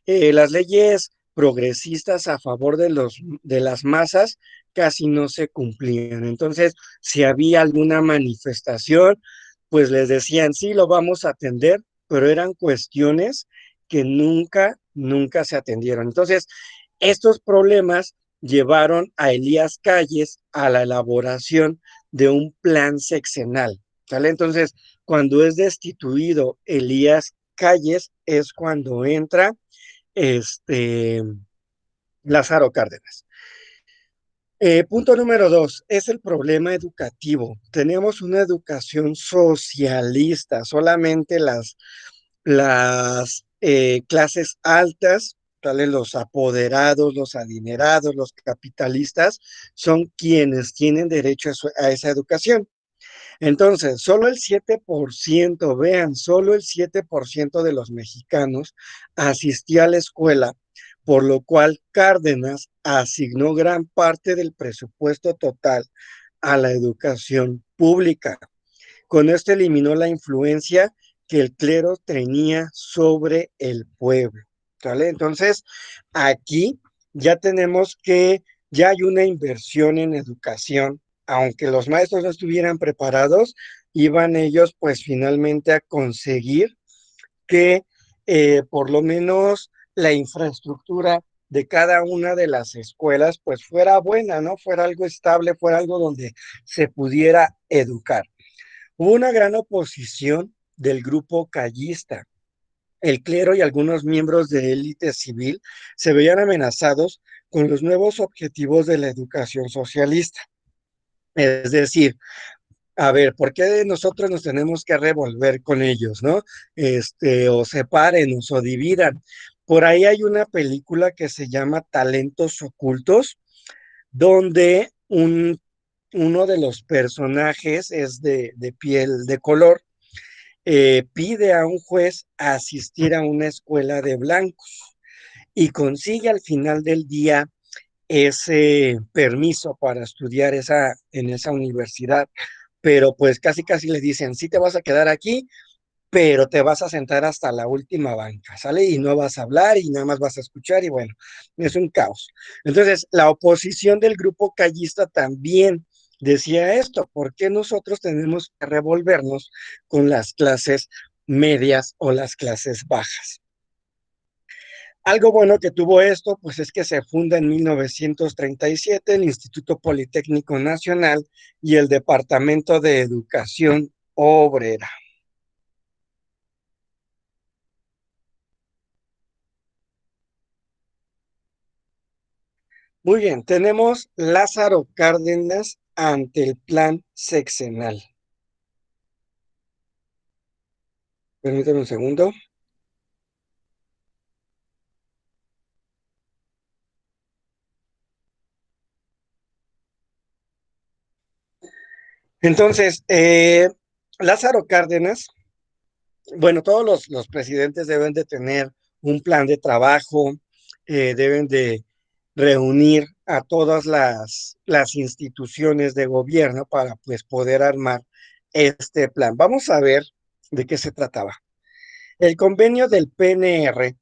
Las leyes progresistas a favor de las masas casi no se cumplían. Entonces, si había alguna manifestación, pues les decían, sí, lo vamos a atender, pero eran cuestiones que nunca se atendieron. Entonces, estos problemas llevaron a Elías Calles a la elaboración de un plan sexenal, ¿sale? Entonces, cuando es destituido Elías Calles, es cuando entra este Lázaro Cárdenas. Punto número 2 es el problema educativo. Tenemos una educación socialista, solamente las clases altas, tales los apoderados, los adinerados, los capitalistas, son quienes tienen derecho a esa educación. Entonces, solo el 7%, vean, solo el 7% de los mexicanos asistía a la escuela, por lo cual Cárdenas asignó gran parte del presupuesto total a la educación pública. Con esto eliminó la influencia que el clero tenía sobre el pueblo, ¿vale? Entonces, aquí ya tenemos que ya hay una inversión en educación, aunque los maestros no estuvieran preparados, iban ellos pues finalmente a conseguir que por lo menos la infraestructura de cada una de las escuelas pues fuera buena, ¿no? Fuera algo estable, fuera algo donde se pudiera educar. Hubo una gran oposición del grupo callista. El clero y algunos miembros de élite civil se veían amenazados con los nuevos objetivos de la educación socialista. Es decir, a ver, ¿por qué nosotros nos tenemos que revolver con ellos, no? O sepárenos o dividan. Por ahí hay una película que se llama Talentos Ocultos, donde uno de los personajes es de piel de color, pide a un juez asistir a una escuela de blancos y consigue al final del día ese permiso para estudiar en esa universidad, pero pues casi le dicen, sí te vas a quedar aquí, pero te vas a sentar hasta la última banca, ¿sale? Y no vas a hablar y nada más vas a escuchar y bueno, es un caos. Entonces, la oposición del grupo callista también decía esto, ¿por qué nosotros tenemos que revolvernos con las clases medias o las clases bajas? Algo bueno que tuvo esto, pues es que se funda en 1937 el Instituto Politécnico Nacional y el Departamento de Educación Obrera. Muy bien, tenemos Lázaro Cárdenas ante el plan sexenal. Permítame un segundo. Entonces, Lázaro Cárdenas, bueno, todos los presidentes deben de tener un plan de trabajo, deben de reunir a todas las instituciones de gobierno para pues poder armar este plan. Vamos a ver de qué se trataba. El convenio del PNR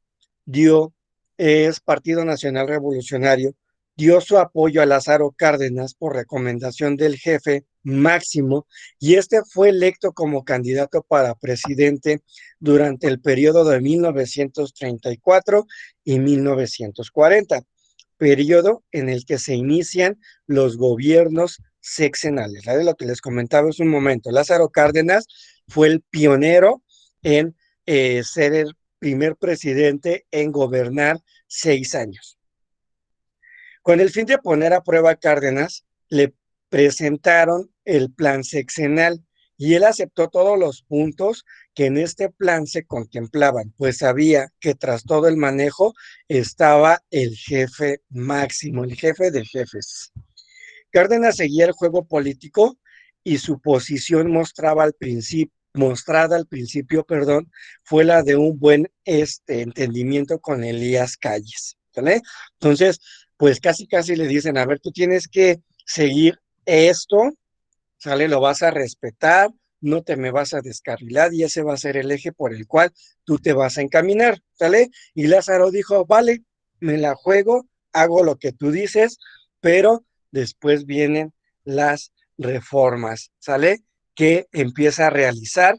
dio, es Partido Nacional Revolucionario, dio su apoyo a Lázaro Cárdenas por recomendación del jefe Máximo, y este fue electo como candidato para presidente durante el periodo de 1934 y 1940, periodo en el que se inician los gobiernos sexenales. De lo que les comentaba hace un momento, Lázaro Cárdenas fue el pionero en ser el primer presidente en gobernar 6 años. Con el fin de poner a prueba a Cárdenas, le presentaron el plan sexenal y él aceptó todos los puntos que en este plan se contemplaban, pues sabía que tras todo el manejo estaba el jefe máximo, el jefe de jefes. Cárdenas seguía el juego político y su posición mostrada al principio, perdón, fue la de un buen entendimiento con Elías Calles, ¿vale? Entonces, pues casi casi le dicen, a ver, tú tienes que seguir esto, ¿sale? Lo vas a respetar, no te me vas a descarrilar y ese va a ser el eje por el cual tú te vas a encaminar, ¿sale? Y Lázaro dijo, vale, me la juego, hago lo que tú dices, pero después vienen las reformas, ¿sale? Que empieza a realizar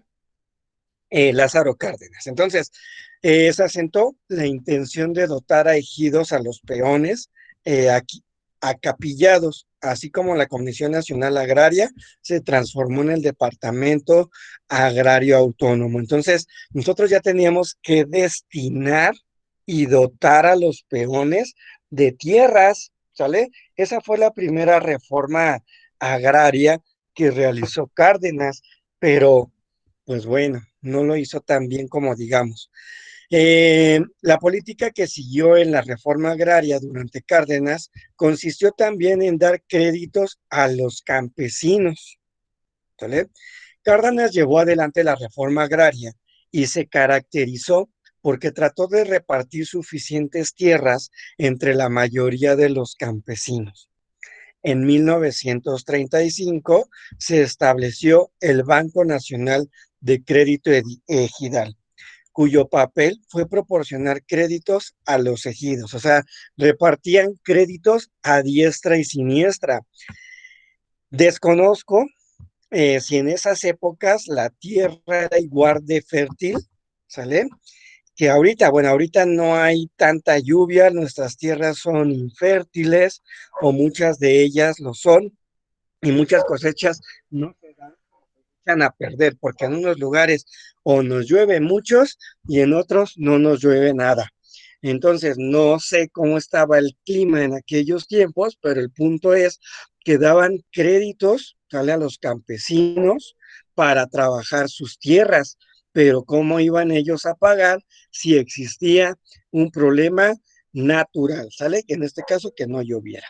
Lázaro Cárdenas. Entonces, se asentó la intención de dotar a ejidos a los peones aquí, acapillados, así como la Comisión Nacional Agraria se transformó en el Departamento Agrario Autónomo. Entonces, nosotros ya teníamos que destinar y dotar a los peones de tierras, ¿sale? Esa fue la primera reforma agraria que realizó Cárdenas, pero pues bueno, no lo hizo tan bien como digamos. La política que siguió en la reforma agraria durante Cárdenas consistió también en dar créditos a los campesinos, ¿vale? Cárdenas llevó adelante la reforma agraria y se caracterizó porque trató de repartir suficientes tierras entre la mayoría de los campesinos. En 1935 se estableció el Banco Nacional de Crédito Ejidal, cuyo papel fue proporcionar créditos a los ejidos, o sea, repartían créditos a diestra y siniestra. Desconozco si en esas épocas la tierra era igual de fértil, ¿sale? Que ahorita, bueno, ahorita no hay tanta lluvia, nuestras tierras son infértiles o muchas de ellas lo son, y muchas cosechas no se dan, echan a perder, porque en unos lugares o nos llueve muchos y en otros no nos llueve nada. Entonces, no sé cómo estaba el clima en aquellos tiempos, pero el punto es que daban créditos, ¿sale? A los campesinos para trabajar sus tierras, pero ¿cómo iban ellos a pagar si existía un problema natural, ¿sale? En este caso, que no lloviera.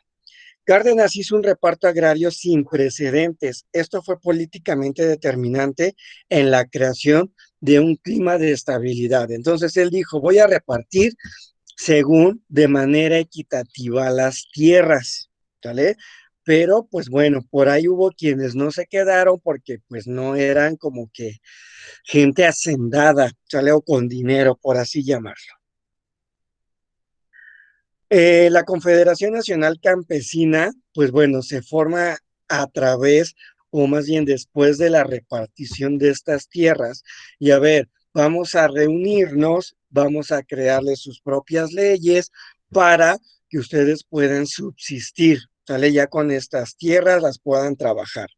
Cárdenas hizo un reparto agrario sin precedentes. Esto fue políticamente determinante en la creación de un clima de estabilidad. Entonces él dijo, voy a repartir según de manera equitativa las tierras, ¿vale? Pero pues bueno, por ahí hubo quienes no se quedaron porque pues no eran como que gente hacendada, ¿sale? O con dinero, por así llamarlo. La Confederación Nacional Campesina, pues bueno, se forma a través, o más bien después de la repartición de estas tierras. Y a ver, vamos a reunirnos, vamos a crearles sus propias leyes para que ustedes puedan subsistir, ¿sale? Ya con estas tierras las puedan trabajar.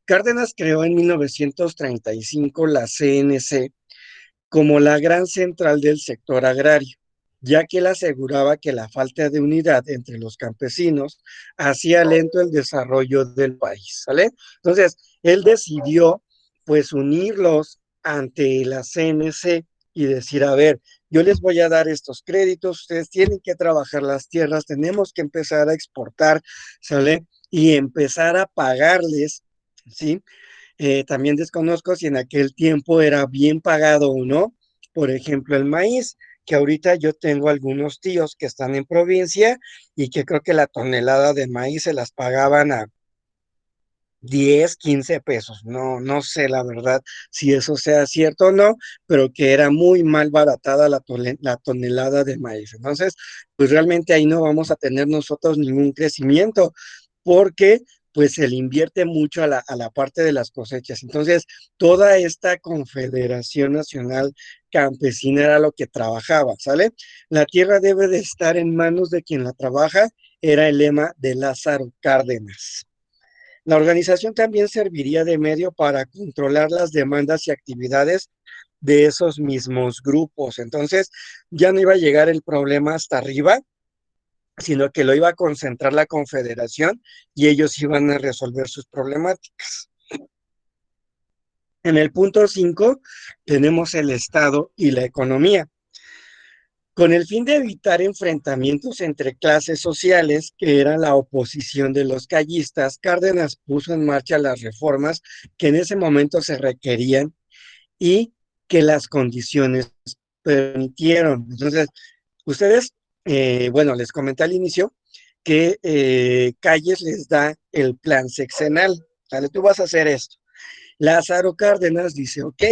Cárdenas creó en 1935 la CNC como la gran central del sector agrario, ya que él aseguraba que la falta de unidad entre los campesinos hacía lento el desarrollo del país, ¿sale? Entonces, él decidió pues unirlos ante la CNC y decir, a ver, yo les voy a dar estos créditos, ustedes tienen que trabajar las tierras, tenemos que empezar a exportar, ¿sale? Y empezar a pagarles, ¿sí? También desconozco si en aquel tiempo era bien pagado o no. Por ejemplo, el maíz, que ahorita yo tengo algunos tíos que están en provincia y que creo que la tonelada de maíz se las pagaban a 10, 15 pesos. No, no sé la verdad si eso sea cierto o no, pero que era muy mal baratada la tonelada de maíz. Entonces, pues realmente ahí no vamos a tener nosotros ningún crecimiento porque pues se le invierte mucho a la parte de las cosechas. Entonces, toda esta Confederación Nacional Campesina era lo que trabajaba, ¿sale? La tierra debe de estar en manos de quien la trabaja, era el lema de Lázaro Cárdenas. La organización también serviría de medio para controlar las demandas y actividades de esos mismos grupos. Entonces, ya no iba a llegar el problema hasta arriba, sino que lo iba a concentrar la Confederación y ellos iban a resolver sus problemáticas. En el punto 5 tenemos el Estado y la economía. Con el fin de evitar enfrentamientos entre clases sociales, que era la oposición de los callistas, Cárdenas puso en marcha las reformas que en ese momento se requerían y que las condiciones permitieron. Entonces, ustedes, bueno, les comenté al inicio que Calles les da el plan sexenal. ¿Sale? Tú vas a hacer esto. Lázaro Cárdenas dice, ok,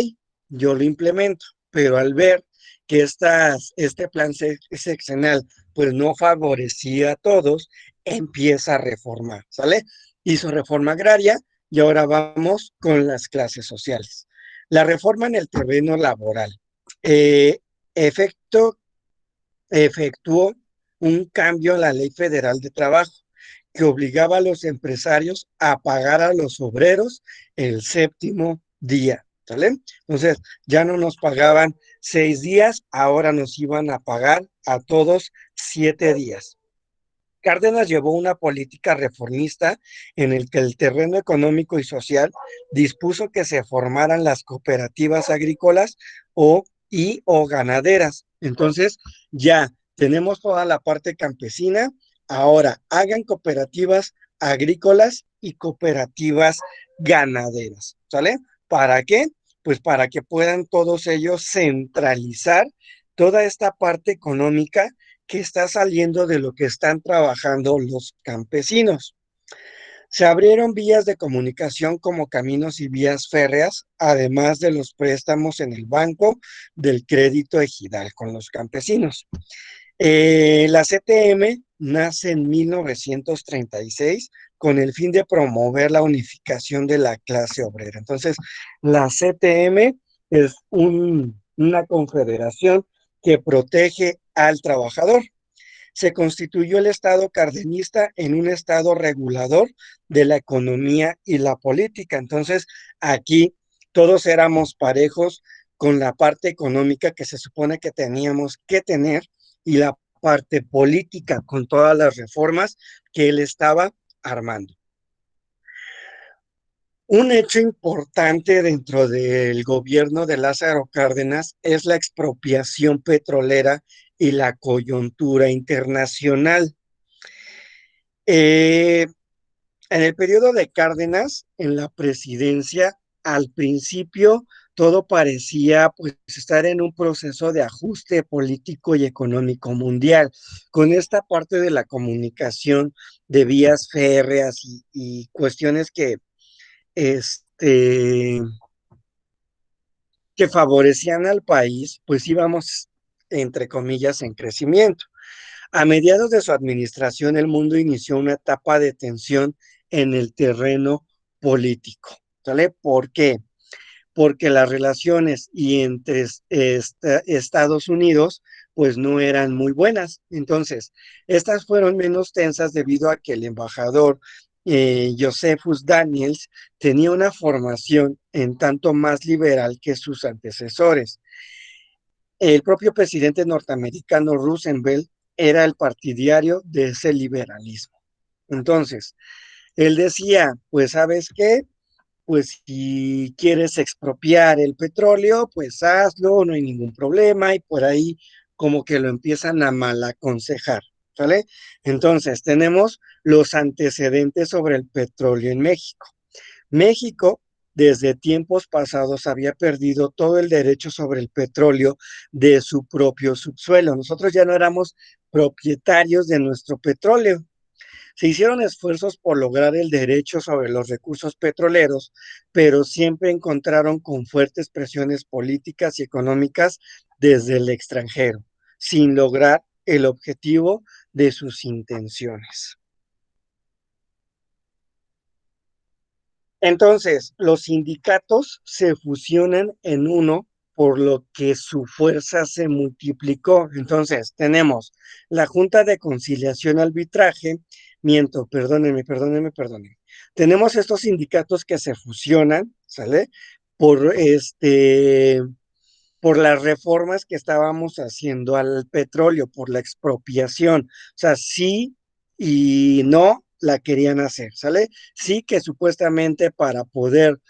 yo lo implemento, pero al ver que este plan sexenal pues no favorecía a todos, empieza a reformar, ¿sale? Hizo reforma agraria y ahora vamos con las clases sociales. La reforma en el terreno laboral. Eh, efecto, efectuó un cambio en la Ley Federal de Trabajo que obligaba a los empresarios a pagar a los obreros el séptimo día, ¿sale? Entonces, ya no nos pagaban 6 días, ahora nos iban a pagar a todos 7 días. Cárdenas llevó una política reformista en el que el terreno económico y social dispuso que se formaran las cooperativas agrícolas o ganaderas. Entonces, ya tenemos toda la parte campesina. Ahora, hagan cooperativas agrícolas y cooperativas ganaderas. ¿Sale? ¿Para qué? Pues para que puedan todos ellos centralizar toda esta parte económica que está saliendo de lo que están trabajando los campesinos. Se abrieron vías de comunicación como caminos y vías férreas, además de los préstamos en el Banco del Crédito Ejidal con los campesinos. La CTM nace en 1936 con el fin de promover la unificación de la clase obrera. Entonces, la CTM es una confederación que protege al trabajador. Se constituyó el Estado cardenista en un Estado regulador de la economía y la política. Entonces, aquí todos éramos parejos con la parte económica que se supone que teníamos que tener y la parte política con todas las reformas que él estaba armando. Un hecho importante dentro del gobierno de Lázaro Cárdenas es la expropiación petrolera y la coyuntura internacional. Eh, en el periodo de Cárdenas, en la presidencia, al principio todo parecía pues estar en un proceso de ajuste político y económico mundial, con esta parte de la comunicación de vías férreas y cuestiones este, que favorecían al país, pues íbamos, entre comillas, en crecimiento. A mediados de su administración, el mundo inició una etapa de tensión en el terreno político. ¿Sale? ¿Por qué? Porque las relaciones y entre Estados Unidos pues no eran muy buenas. Entonces, estas fueron menos tensas debido a que el embajador Josephus Daniels tenía una formación en tanto más liberal que sus antecesores. El propio presidente norteamericano Roosevelt era el partidario de ese liberalismo. Entonces, él decía, pues, ¿sabes qué? Pues si quieres expropiar el petróleo, pues hazlo, no hay ningún problema, y por ahí como que lo empiezan a mal aconsejar, ¿sale? Entonces, tenemos los antecedentes sobre el petróleo en México. México, desde tiempos pasados, había perdido todo el derecho sobre el petróleo de su propio subsuelo. Nosotros ya no éramos propietarios de nuestro petróleo. Se hicieron esfuerzos por lograr el derecho sobre los recursos petroleros, pero siempre encontraron con fuertes presiones políticas y económicas desde el extranjero, sin lograr el objetivo de sus intenciones. Entonces, los sindicatos se fusionan en uno, por lo que su fuerza se multiplicó. Entonces, tenemos la Junta de Conciliación y Arbitraje, perdónenme. Tenemos estos sindicatos que se fusionan, ¿sale? Por por las reformas que estábamos haciendo al petróleo, por la expropiación. O sea, sí y no la querían hacer, ¿sale? Sí que supuestamente para poder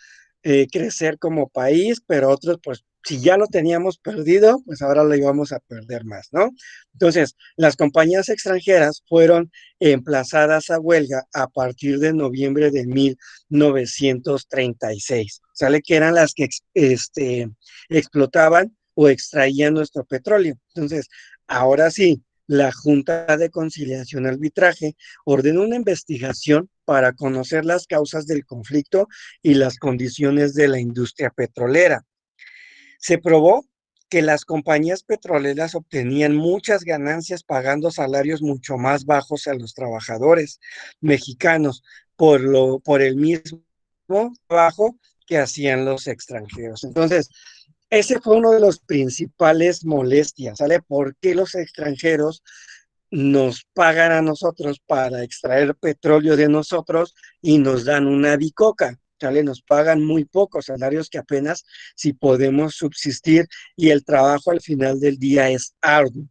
crecer como país, pero otros, pues, si ya lo teníamos perdido, pues ahora lo íbamos a perder más, ¿no? Entonces, las compañías extranjeras fueron emplazadas a huelga a partir de noviembre de 1936, ¿sale? Que eran las que explotaban o extraían nuestro petróleo. Entonces, ahora sí, la Junta de Conciliación y Arbitraje ordenó una investigación para conocer las causas del conflicto y las condiciones de la industria petrolera. Se probó que las compañías petroleras obtenían muchas ganancias pagando salarios mucho más bajos a los trabajadores mexicanos por el mismo trabajo que hacían los extranjeros. Entonces, ese fue uno de los principales molestias, ¿sale? ¿Por qué los extranjeros nos pagan a nosotros para extraer petróleo de nosotros y nos dan una bicoca? ¿Sale? Nos pagan muy pocos salarios que apenas si podemos subsistir y el trabajo al final del día es arduo.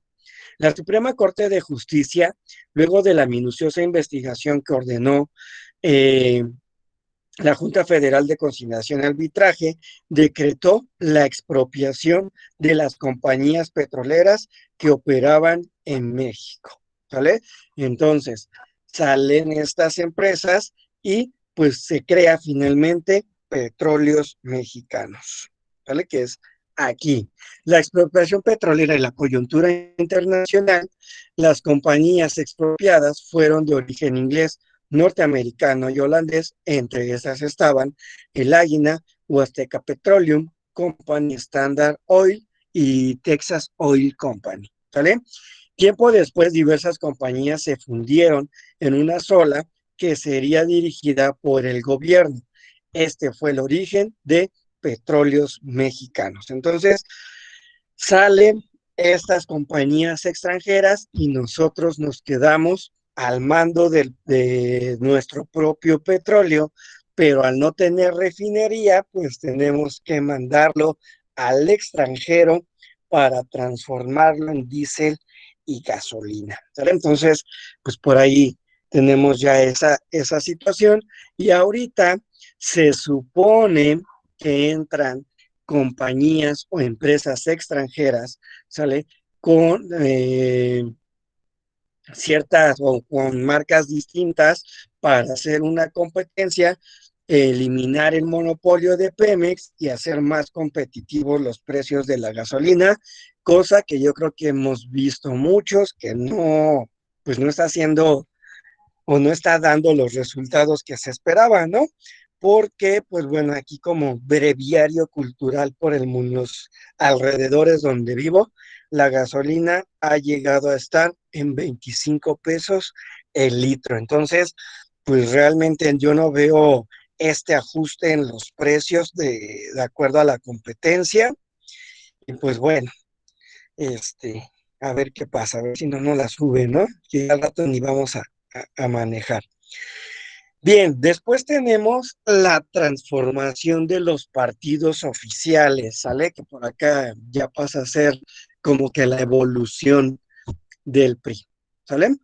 La Suprema Corte de Justicia, luego de la minuciosa investigación que ordenó eh, la Junta Federal de Conciliación y Arbitraje, decretó la expropiación de las compañías petroleras que operaban en México, ¿sale? Entonces, salen estas empresas y pues se crea finalmente Petróleos Mexicanos, ¿sale? Que es aquí. La expropiación petrolera y la coyuntura internacional, las compañías expropiadas fueron de origen inglés, norteamericano y holandés. Entre esas estaban el Águila, Huasteca Petroleum Company, Standard Oil y Texas Oil Company, ¿sale? Tiempo después, diversas compañías se fundieron en una sola que sería dirigida por el gobierno. Este fue el origen de Petróleos Mexicanos. Entonces, salen estas compañías extranjeras y nosotros nos quedamos al mando de nuestro propio petróleo, pero al no tener refinería, pues tenemos que mandarlo al extranjero para transformarlo en diésel y gasolina, ¿sale? Entonces, pues por ahí tenemos ya esa situación y ahorita se supone que entran compañías o empresas extranjeras, ¿sale? Con ciertas o con marcas distintas para hacer una competencia, eliminar el monopolio de Pemex y hacer más competitivos los precios de la gasolina, cosa que yo creo que hemos visto muchos que no, pues no está haciendo o no está dando los resultados que se esperaban, ¿no? Porque, pues bueno, aquí como breviario cultural por el mundo, los alrededores donde vivo, la gasolina ha llegado a estar en 25 pesos el litro. Entonces, pues realmente yo no veo este ajuste en los precios de acuerdo a la competencia. Y pues bueno, este, a ver qué pasa, a ver si no la sube, ¿no? Que al rato ni vamos a manejar. Bien, después tenemos la transformación de los partidos oficiales, ¿sale? Que por acá ya pasa a ser como que la evolución del PRI, ¿sale?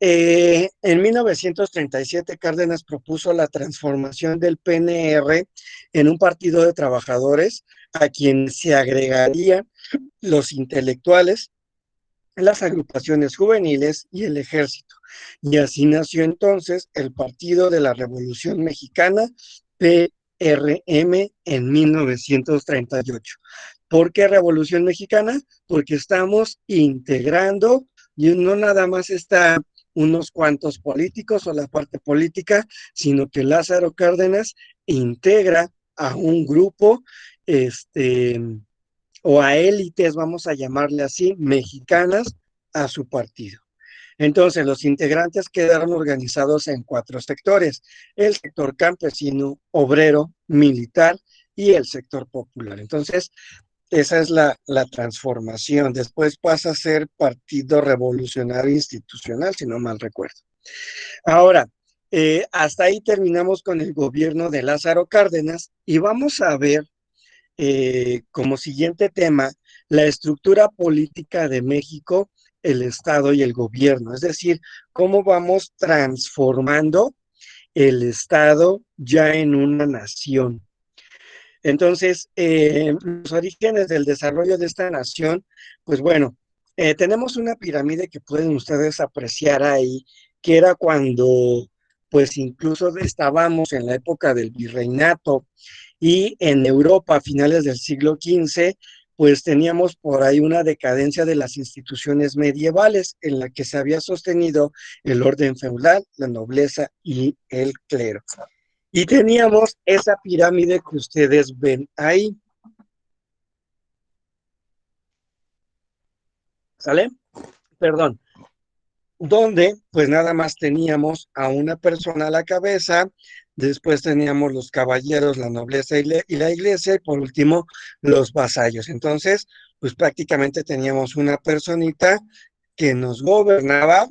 En 1937, Cárdenas propuso la transformación del PNR en un partido de trabajadores a quien se agregarían los intelectuales, las agrupaciones juveniles y el ejército. Y así nació entonces el Partido de la Revolución Mexicana, PRM, en 1938. ¿Por qué Revolución Mexicana? Porque estamos integrando y no nada más está unos cuantos políticos o la parte política, sino que Lázaro Cárdenas integra a un grupo, este, o a élites, vamos a llamarle así, mexicanas, a su partido. Entonces, los integrantes quedaron organizados en 4 sectores: el sector campesino, obrero, militar y el sector popular. Entonces, esa es la transformación. Después pasa a ser Partido Revolucionario Institucional, si no mal recuerdo. Ahora, hasta ahí terminamos con el gobierno de Lázaro Cárdenas y vamos a ver como siguiente tema la estructura política de México, el Estado y el gobierno. Es decir, cómo vamos transformando el Estado ya en una nación. Entonces, los orígenes del desarrollo de esta nación, pues bueno, tenemos una pirámide que pueden ustedes apreciar ahí, que era cuando, pues incluso estábamos en la época del virreinato y en Europa a finales del siglo XV, pues teníamos por ahí una decadencia de las instituciones medievales en la que se había sostenido el orden feudal, la nobleza y el clero. Y teníamos esa pirámide que ustedes ven ahí, ¿sale? Perdón, donde pues nada más teníamos a una persona a la cabeza, después teníamos los caballeros, la nobleza y la iglesia, y por último los vasallos. Entonces, pues prácticamente teníamos una personita que nos gobernaba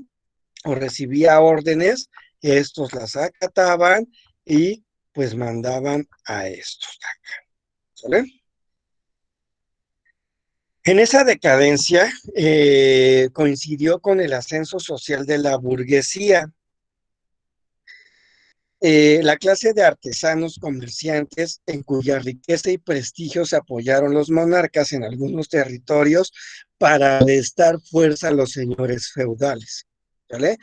o recibía órdenes, estos las acataban y pues mandaban a estos, ¿sale? En esa decadencia coincidió con el ascenso social de la burguesía. La clase de artesanos comerciantes en cuya riqueza y prestigio se apoyaron los monarcas en algunos territorios para prestar fuerza a los señores feudales, ¿vale?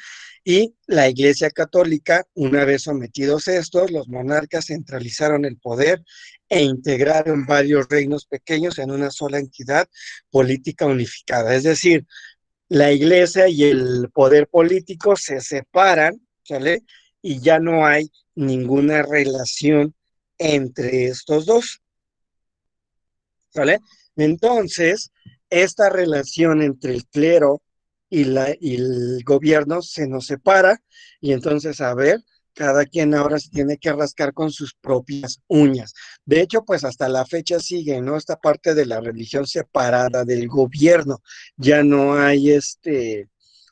Y la Iglesia Católica, una vez sometidos estos, los monarcas centralizaron el poder e integraron varios reinos pequeños en una sola entidad política unificada. Es decir, la iglesia y el poder político se separan, ¿sale? Y ya no hay ninguna relación entre estos dos, ¿sale? Entonces, esta relación entre el clero y el gobierno se nos separa y entonces, a ver, cada quien ahora se tiene que rascar con sus propias uñas. De hecho, pues hasta la fecha sigue, ¿no? Esta parte de la religión separada del gobierno. Ya no hay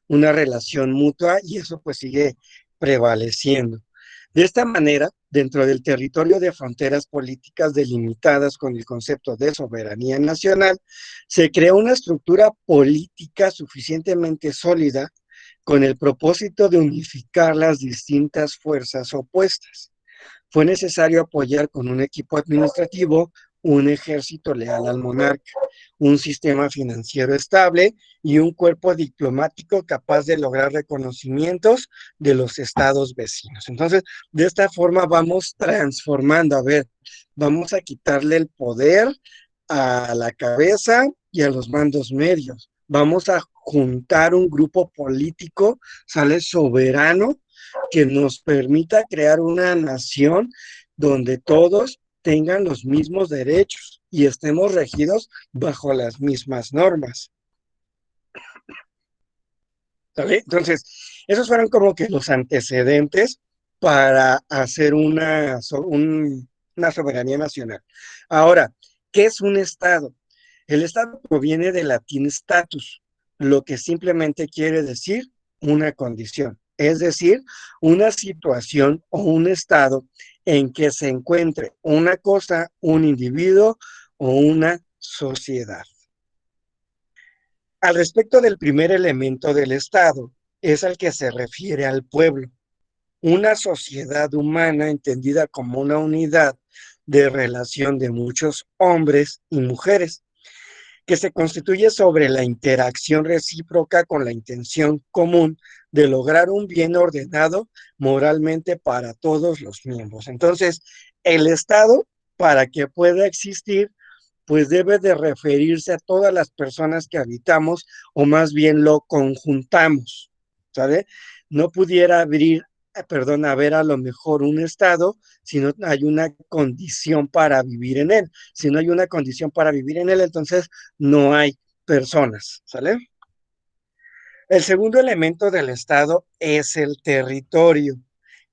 una relación mutua y eso pues sigue prevaleciendo. De esta manera, dentro del territorio de fronteras políticas delimitadas con el concepto de soberanía nacional, se creó una estructura política suficientemente sólida con el propósito de unificar las distintas fuerzas opuestas. Fue necesario apoyar con un equipo administrativo, un ejército leal al monarca, un sistema financiero estable y un cuerpo diplomático capaz de lograr reconocimientos de los estados vecinos. Entonces, de esta forma vamos transformando, a ver, vamos a quitarle el poder a la cabeza y a los mandos medios. Vamos a juntar un grupo político, sale soberano, que nos permita crear una nación donde todos tengan los mismos derechos y estemos regidos bajo las mismas normas. ¿Sale? Entonces, esos fueron como que los antecedentes para hacer una soberanía nacional. Ahora, ¿qué es un Estado? El Estado proviene del latín status, lo que simplemente quiere decir una condición, es decir, una situación o un estado en que se encuentre una cosa, un individuo o una sociedad. Al respecto del primer elemento del Estado, es al que se refiere al pueblo, una sociedad humana entendida como una unidad de relación de muchos hombres y mujeres, que se constituye sobre la interacción recíproca con la intención común de lograr un bien ordenado moralmente para todos los miembros. Entonces, el Estado, para que pueda existir, pues debe de referirse a todas las personas que habitamos o más bien lo conjuntamos, ¿sabe? no pudiera haber a lo mejor un estado si no hay una condición para vivir en él. Si no hay una condición para vivir en él, entonces no hay personas, ¿sale? El segundo elemento del estado es el territorio,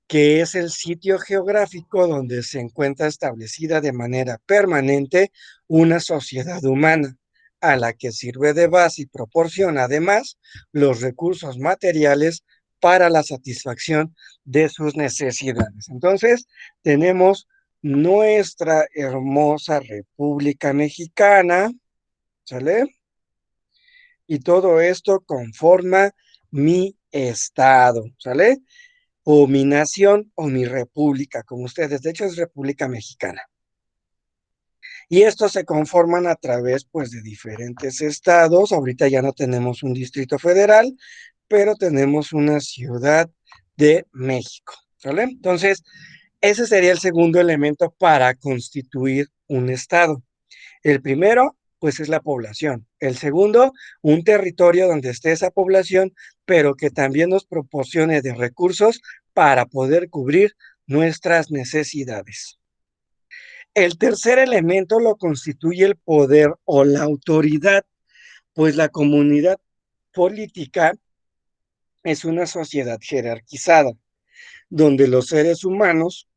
que es el sitio geográfico donde se encuentra establecida de manera permanente una sociedad humana, a la que sirve de base y proporciona además los recursos materiales para la satisfacción de sus necesidades. Entonces, tenemos nuestra hermosa República Mexicana, ¿sale? Y todo esto conforma mi estado, ¿sale? O mi nación o mi república, como ustedes. De hecho, es República Mexicana. Y estos se conforman a través, pues, de diferentes estados. Ahorita ya no tenemos un distrito federal, pero tenemos una ciudad de México, ¿vale? Entonces, ese sería el segundo elemento para constituir un estado. El primero, pues es la población. El segundo, un territorio donde esté esa población, pero que también nos proporcione de recursos para poder cubrir nuestras necesidades. El tercer elemento lo constituye el poder o la autoridad, pues la comunidad política es una sociedad jerarquizada, donde los seres humanos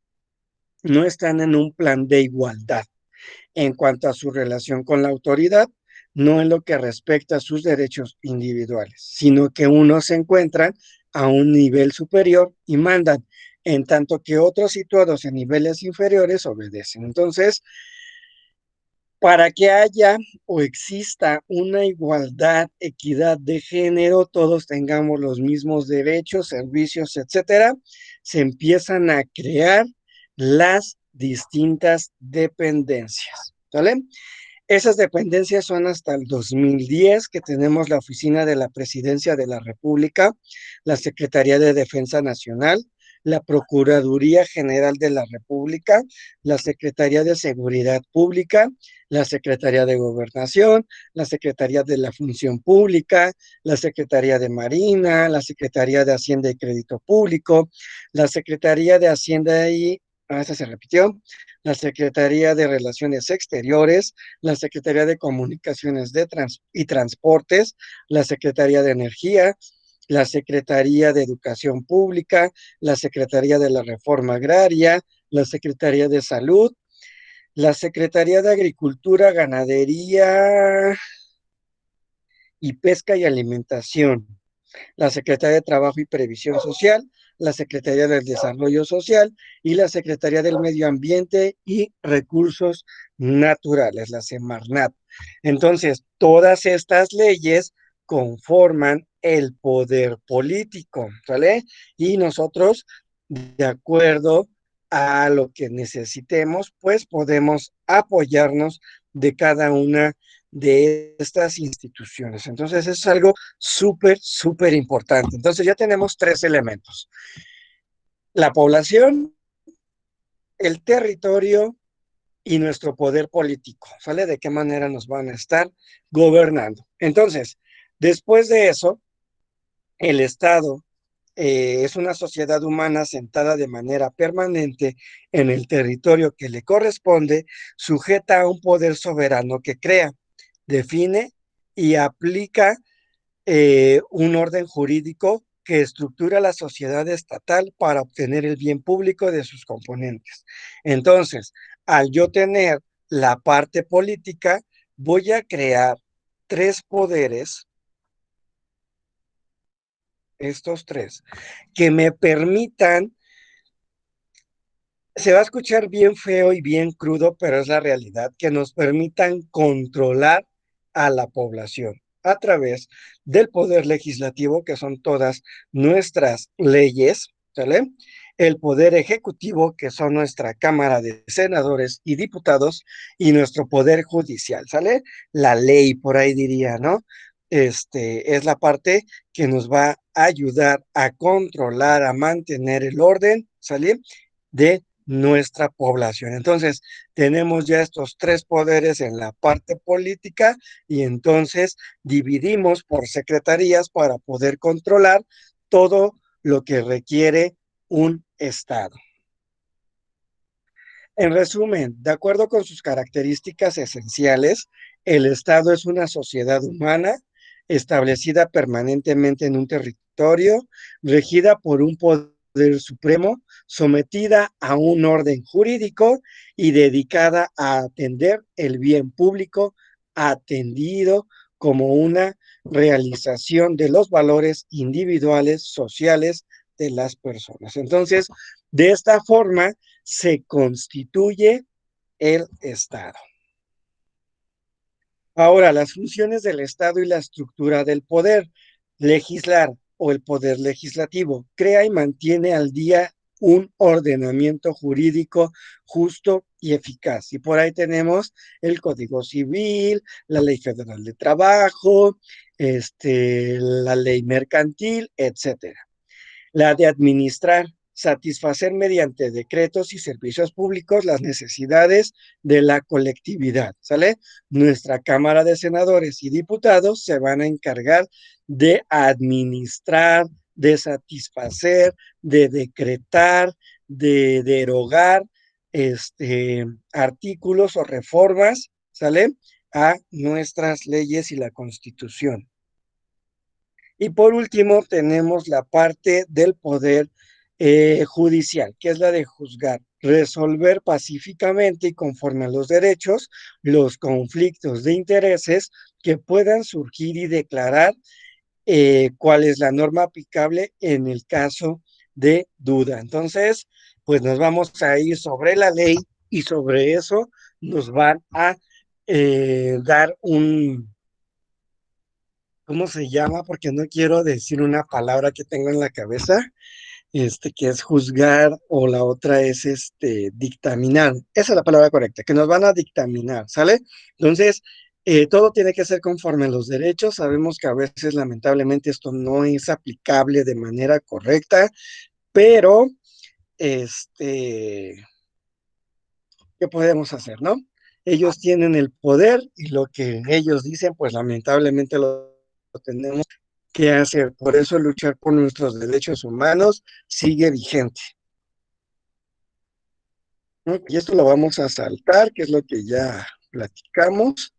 no están en un plan de igualdad en cuanto a su relación con la autoridad, no en lo que respecta a sus derechos individuales, sino que unos se encuentran a un nivel superior y mandan, en tanto que otros situados en niveles inferiores obedecen. Entonces, para que haya o exista una igualdad, equidad de género, todos tengamos los mismos derechos, servicios, etcétera, se empiezan a crear las distintas dependencias, ¿vale? Esas dependencias son hasta el 2010, que tenemos la Oficina de la Presidencia de la República, la Secretaría de Defensa Nacional, la Procuraduría General de la República, la Secretaría de Seguridad Pública, la Secretaría de Gobernación, la Secretaría de la Función Pública, la Secretaría de Marina, la Secretaría de Hacienda y Crédito Público, la Secretaría de Hacienda y, esa se repitió, la Secretaría de Relaciones Exteriores, la Secretaría de Comunicaciones y Transportes, la Secretaría de Energía, la Secretaría de Educación Pública, la Secretaría de la Reforma Agraria, la Secretaría de Salud, la Secretaría de Agricultura, Ganadería y Pesca y Alimentación, la Secretaría de Trabajo y Previsión Social, la Secretaría del Desarrollo Social y la Secretaría del Medio Ambiente y Recursos Naturales, la Semarnat. Entonces, todas estas leyes conforman el poder político, ¿vale? Y nosotros, de acuerdo a lo que necesitemos, pues podemos apoyarnos de cada una de estas instituciones. Entonces, es algo súper, súper importante. Entonces, ya tenemos tres elementos: la población, el territorio y nuestro poder político, ¿sale? De qué manera nos van a estar gobernando. Entonces, después de eso, el Estado es una sociedad humana sentada de manera permanente en el territorio que le corresponde, sujeta a un poder soberano que crea, define y aplica un orden jurídico que estructura la sociedad estatal para obtener el bien público de sus componentes. Entonces, al yo tener la parte política, voy a crear tres poderes, estos tres, que me permitan, se va a escuchar bien feo y bien crudo, pero es la realidad, que nos permitan controlar a la población a través del poder legislativo, que son todas nuestras leyes, ¿sale? El poder ejecutivo, que son nuestra Cámara de Senadores y Diputados, y nuestro poder judicial, ¿sale? La ley, por ahí diría, ¿no? Es la parte que nos va a ayudar a controlar, a mantener el orden, ¿sale? De nuestra población. Entonces, tenemos ya estos tres poderes en la parte política y entonces dividimos por secretarías para poder controlar todo lo que requiere un Estado. En resumen, de acuerdo con sus características esenciales, el Estado es una sociedad humana establecida permanentemente en un territorio, regida por un poder supremo, sometida a un orden jurídico y dedicada a atender el bien público, atendido como una realización de los valores individuales, sociales de las personas. Entonces, de esta forma, se constituye el Estado. Ahora, las funciones del Estado y la estructura del poder. Legislar o el poder legislativo crea y mantiene al día un ordenamiento jurídico justo y eficaz. Y por ahí tenemos el Código Civil, la Ley Federal de Trabajo, la ley mercantil, etcétera. La de administrar, satisfacer mediante decretos y servicios públicos las necesidades de la colectividad, ¿sale? Nuestra Cámara de Senadores y Diputados se van a encargar de administrar, de satisfacer, de decretar, de derogar artículos o reformas, ¿sale? A nuestras leyes y la Constitución. Y por último, tenemos la parte del poder judicial, que es la de juzgar, resolver pacíficamente y conforme a los derechos los conflictos de intereses que puedan surgir y declarar cuál es la norma aplicable en el caso de duda. Entonces, pues nos vamos a ir sobre la ley y sobre eso nos van a dar un, ¿cómo se llama? Porque no quiero decir una palabra que tengo en la cabeza, que es juzgar, o la otra es dictaminar. Esa es la palabra correcta, que nos van a dictaminar, ¿sale? Entonces, todo tiene que ser conforme a los derechos. Sabemos que a veces, lamentablemente, esto no es aplicable de manera correcta, pero, ¿qué podemos hacer, no? Ellos tienen el poder y lo que ellos dicen, pues lamentablemente lo tenemos que hacer. Por eso luchar por nuestros derechos humanos sigue vigente, ¿no? Y esto lo vamos a saltar, que es lo que ya platicamos.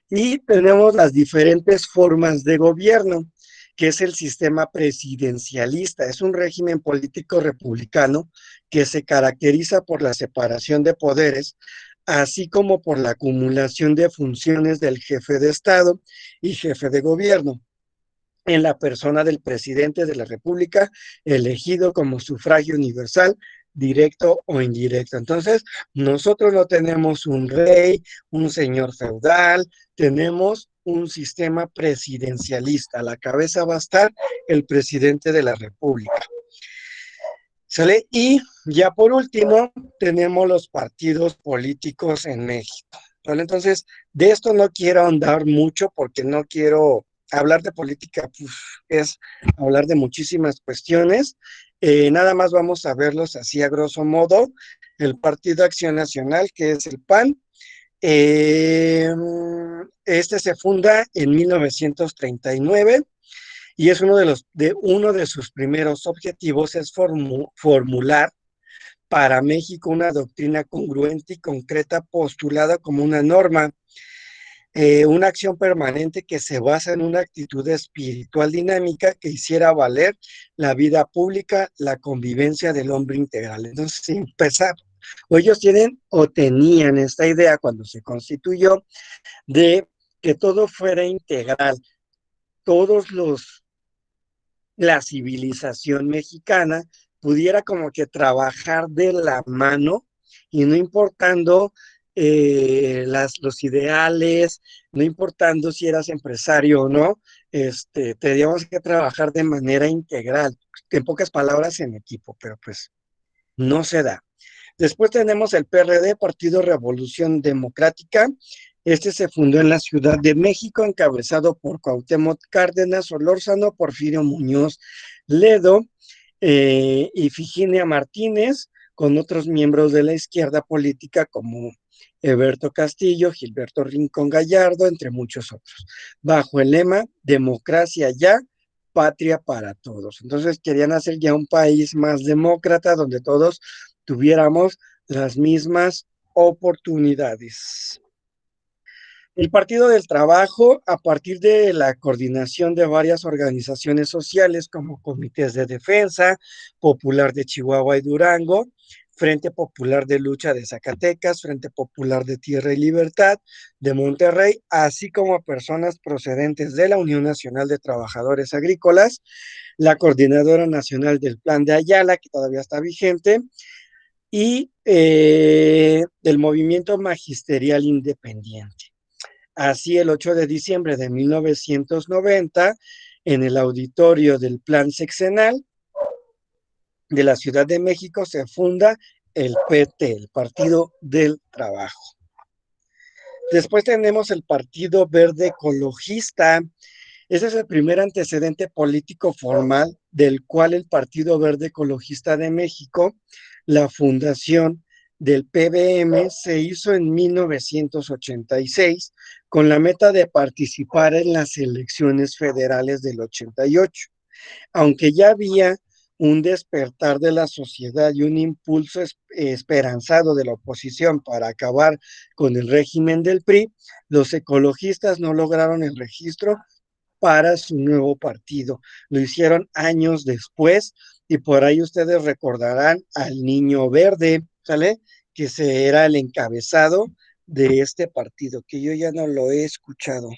Y tenemos las diferentes formas de gobierno, que es el sistema presidencialista. Es un régimen político republicano que se caracteriza por la separación de poderes, así como por la acumulación de funciones del jefe de Estado y jefe de gobierno en la persona del presidente de la República, elegido como sufragio universal, directo o indirecto. Entonces, nosotros no tenemos un rey, un señor feudal, tenemos un sistema presidencialista. A la cabeza va a estar el presidente de la República. ¿Sale? Y ya por último, tenemos los partidos políticos en México. ¿Vale? Entonces, de esto no quiero ahondar mucho porque no quiero hablar de política, pues, es hablar de muchísimas cuestiones. Nada más vamos a verlos así a grosso modo. El Partido Acción Nacional, que es el PAN, este se funda en 1939 y es uno de sus primeros objetivos es formular para México una doctrina congruente y concreta postulada como una norma, una acción permanente que se basa en una actitud espiritual dinámica que hiciera valer la vida pública, la convivencia del hombre integral. Entonces, empezar, o ellos tienen o tenían esta idea cuando se constituyó de que todo fuera integral, todos los la civilización mexicana pudiera como que trabajar de la mano y no importando los ideales, no importando si eras empresario o no, teníamos que trabajar de manera integral, en pocas palabras en equipo, pero pues no se da. Después tenemos el PRD, Partido Revolución Democrática. Este se fundó en la Ciudad de México, encabezado por Cuauhtémoc Cárdenas Solórzano, Porfirio Muñoz Ledo, Ifigenia Martínez, con otros miembros de la izquierda política como Eberto Castillo, Gilberto Rincón Gallardo, entre muchos otros, bajo el lema Democracia ya, patria para todos. Entonces querían hacer ya un país más demócrata donde todos tuviéramos las mismas oportunidades. El Partido del Trabajo, a partir de la coordinación de varias organizaciones sociales como Comités de Defensa, Popular de Chihuahua y Durango, Frente Popular de Lucha de Zacatecas, Frente Popular de Tierra y Libertad de Monterrey, así como personas procedentes de la Unión Nacional de Trabajadores Agrícolas, la Coordinadora Nacional del Plan de Ayala, que todavía está vigente, y del Movimiento Magisterial Independiente. Así, el 8 de diciembre de 1990, en el auditorio del Plan Sexenal de la Ciudad de México, se funda el PT, el Partido del Trabajo. Después tenemos el Partido Verde Ecologista. Ese es el primer antecedente político formal del cual el Partido Verde Ecologista de México, la fundación del PBM, se hizo en 1986 con la meta de participar en las elecciones federales del 88. Aunque ya había un despertar de la sociedad y un impulso esperanzado de la oposición para acabar con el régimen del PRI, los ecologistas no lograron el registro para su nuevo partido. Lo hicieron años después y por ahí ustedes recordarán al Niño Verde, ¿sale? Que se era el encabezado de este partido, que yo ya no lo he escuchado.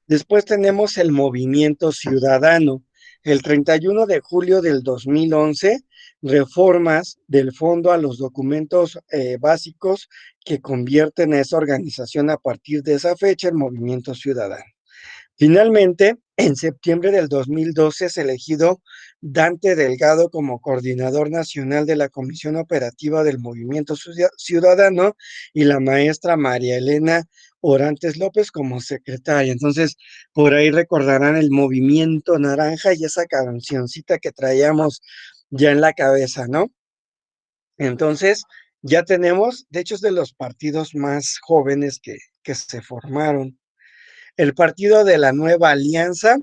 Después tenemos el Movimiento Ciudadano. El 31 de julio del 2011, reformas del fondo a los documentos básicos que convierten a esa organización a partir de esa fecha en Movimiento Ciudadano. Finalmente, en septiembre del 2012 es elegido Dante Delgado como coordinador nacional de la Comisión Operativa del Movimiento Ciudadano y la maestra María Elena Orantes López como secretaria. Entonces, por ahí recordarán el Movimiento Naranja y esa cancioncita que traíamos ya en la cabeza, ¿no? Entonces, ya tenemos, de hecho, es de los partidos más jóvenes que se formaron. El Partido de la Nueva Alianza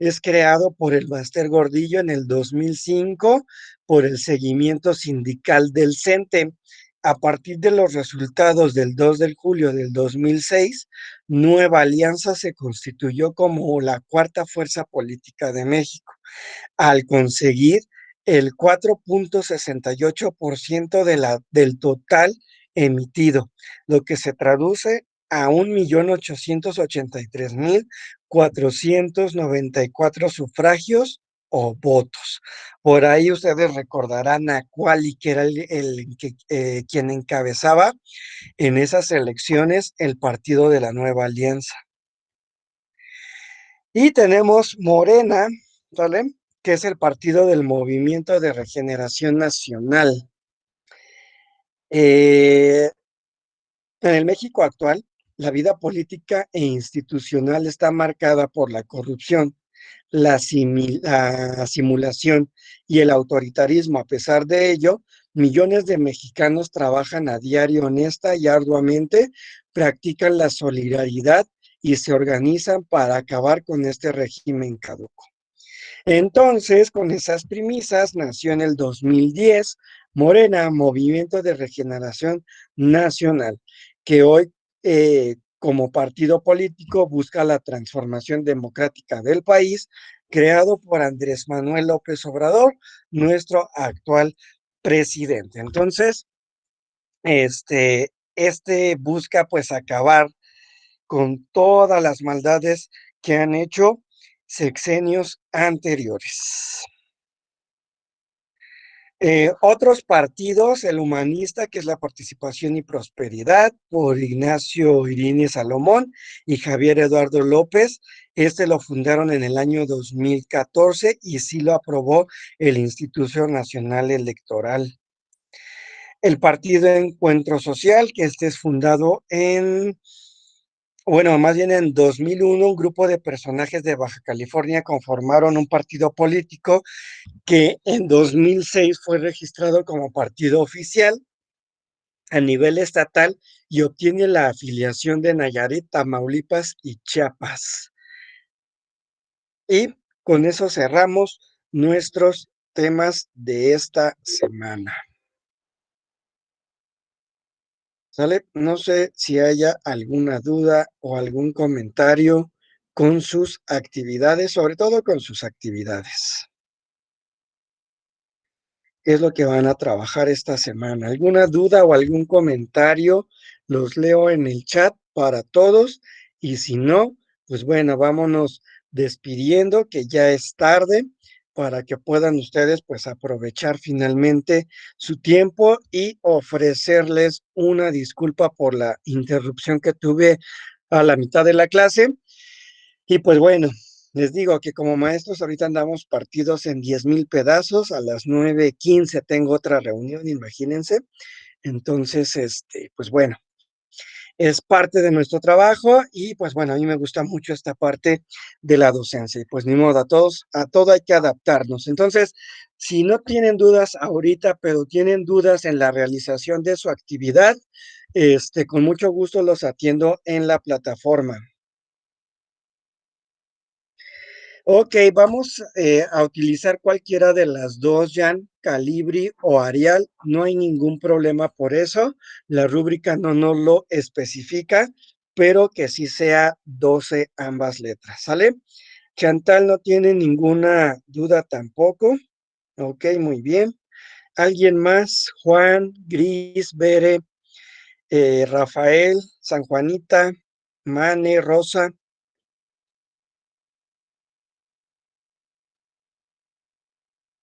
es creado por el Baster Gordillo en el 2005 por el seguimiento sindical del CENTE. A partir de los resultados del 2 de julio del 2006, Nueva Alianza se constituyó como la cuarta fuerza política de México, al conseguir el 4.68% del total emitido, lo que se traduce a 1.883.494 sufragios o votos. Por ahí ustedes recordarán a Cuali, que era quien encabezaba en esas elecciones el Partido de la Nueva Alianza. Y tenemos Morena, ¿vale? Que es el partido del Movimiento de Regeneración Nacional. En el México actual, la vida política e institucional está marcada por la corrupción, la simulación y el autoritarismo. A pesar de ello, millones de mexicanos trabajan a diario honesta y arduamente, practican la solidaridad y se organizan para acabar con este régimen caduco. Entonces, con esas premisas, nació en el 2010 Morena, Movimiento de Regeneración Nacional, que hoy, como partido político, busca la transformación democrática del país, creado por Andrés Manuel López Obrador, nuestro actual presidente. Entonces, este busca pues acabar con todas las maldades que han hecho sexenios anteriores. Otros partidos, el Humanista, que es la Participación y Prosperidad, por Ignacio Irini Salomón y Javier Eduardo López. Este lo fundaron en el año 2014 y sí lo aprobó el Instituto Nacional Electoral. El Partido Encuentro Social, que este es fundado más bien en 2001, un grupo de personajes de Baja California conformaron un partido político que en 2006 fue registrado como partido oficial a nivel estatal y obtiene la afiliación de Nayarit, Tamaulipas y Chiapas. Y con eso cerramos nuestros temas de esta semana. ¿Sale? No sé si haya alguna duda o algún comentario con sus actividades, sobre todo con sus actividades. ¿Qué es lo que van a trabajar esta semana? ¿Alguna duda o algún comentario? Los leo en el chat para todos y si no, pues bueno, vámonos despidiendo que ya es tarde para que puedan ustedes pues aprovechar finalmente su tiempo y ofrecerles una disculpa por la interrupción que tuve a la mitad de la clase. Y pues bueno, les digo que como maestros ahorita andamos partidos en 10,000 pedazos. A las 9:15 tengo otra reunión, imagínense. Entonces, pues bueno, es parte de nuestro trabajo y pues bueno, a mí me gusta mucho esta parte de la docencia y pues ni modo, a todo hay que adaptarnos. Entonces, si no tienen dudas ahorita, pero tienen dudas en la realización de su actividad, con mucho gusto los atiendo en la plataforma. Ok, vamos a utilizar cualquiera de las dos, Jan, Calibri o Arial. No hay ningún problema por eso. La rúbrica no nos lo especifica, pero que sí sea 12 ambas letras, ¿sale? Chantal no tiene ninguna duda tampoco. Ok, muy bien. ¿Alguien más? Juan, Gris, Bere, Rafael, San Juanita, Mane, Rosa.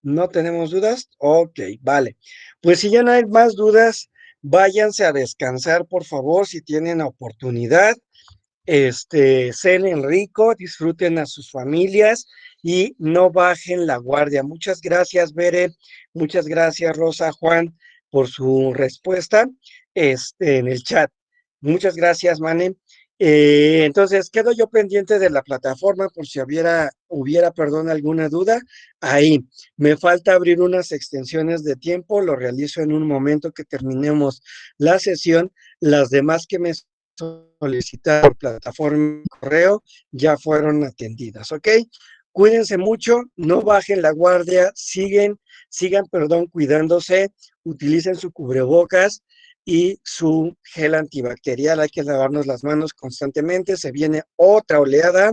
¿No tenemos dudas? Ok, vale. Pues si ya no hay más dudas, váyanse a descansar, por favor, si tienen oportunidad. Cenen rico, disfruten a sus familias y no bajen la guardia. Muchas gracias, Bere. Muchas gracias, Rosa, Juan, por su respuesta, en el chat. Muchas gracias, Mane. Entonces, quedo yo pendiente de la plataforma por si perdón, alguna duda. Ahí, me falta abrir unas extensiones de tiempo, lo realizo en un momento que terminemos la sesión. Las demás que me solicitaron por plataforma y correo ya fueron atendidas, ¿ok? Cuídense mucho, no bajen la guardia, sigan, perdón, cuidándose, utilicen su cubrebocas y su gel antibacterial. Hay que lavarnos las manos constantemente. Se viene otra oleada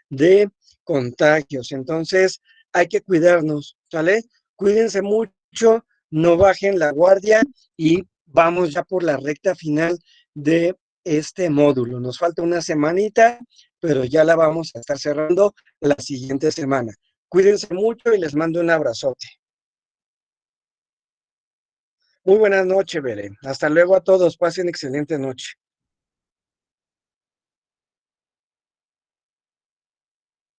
de contagios. Entonces, hay que cuidarnos, ¿sale? Cuídense mucho, no bajen la guardia y vamos ya por la recta final de este módulo. Nos falta una semanita, pero ya la vamos a estar cerrando la siguiente semana. Cuídense mucho y les mando un abrazote. Muy buenas noches, Belén. Hasta luego a todos. Pasen excelente noche.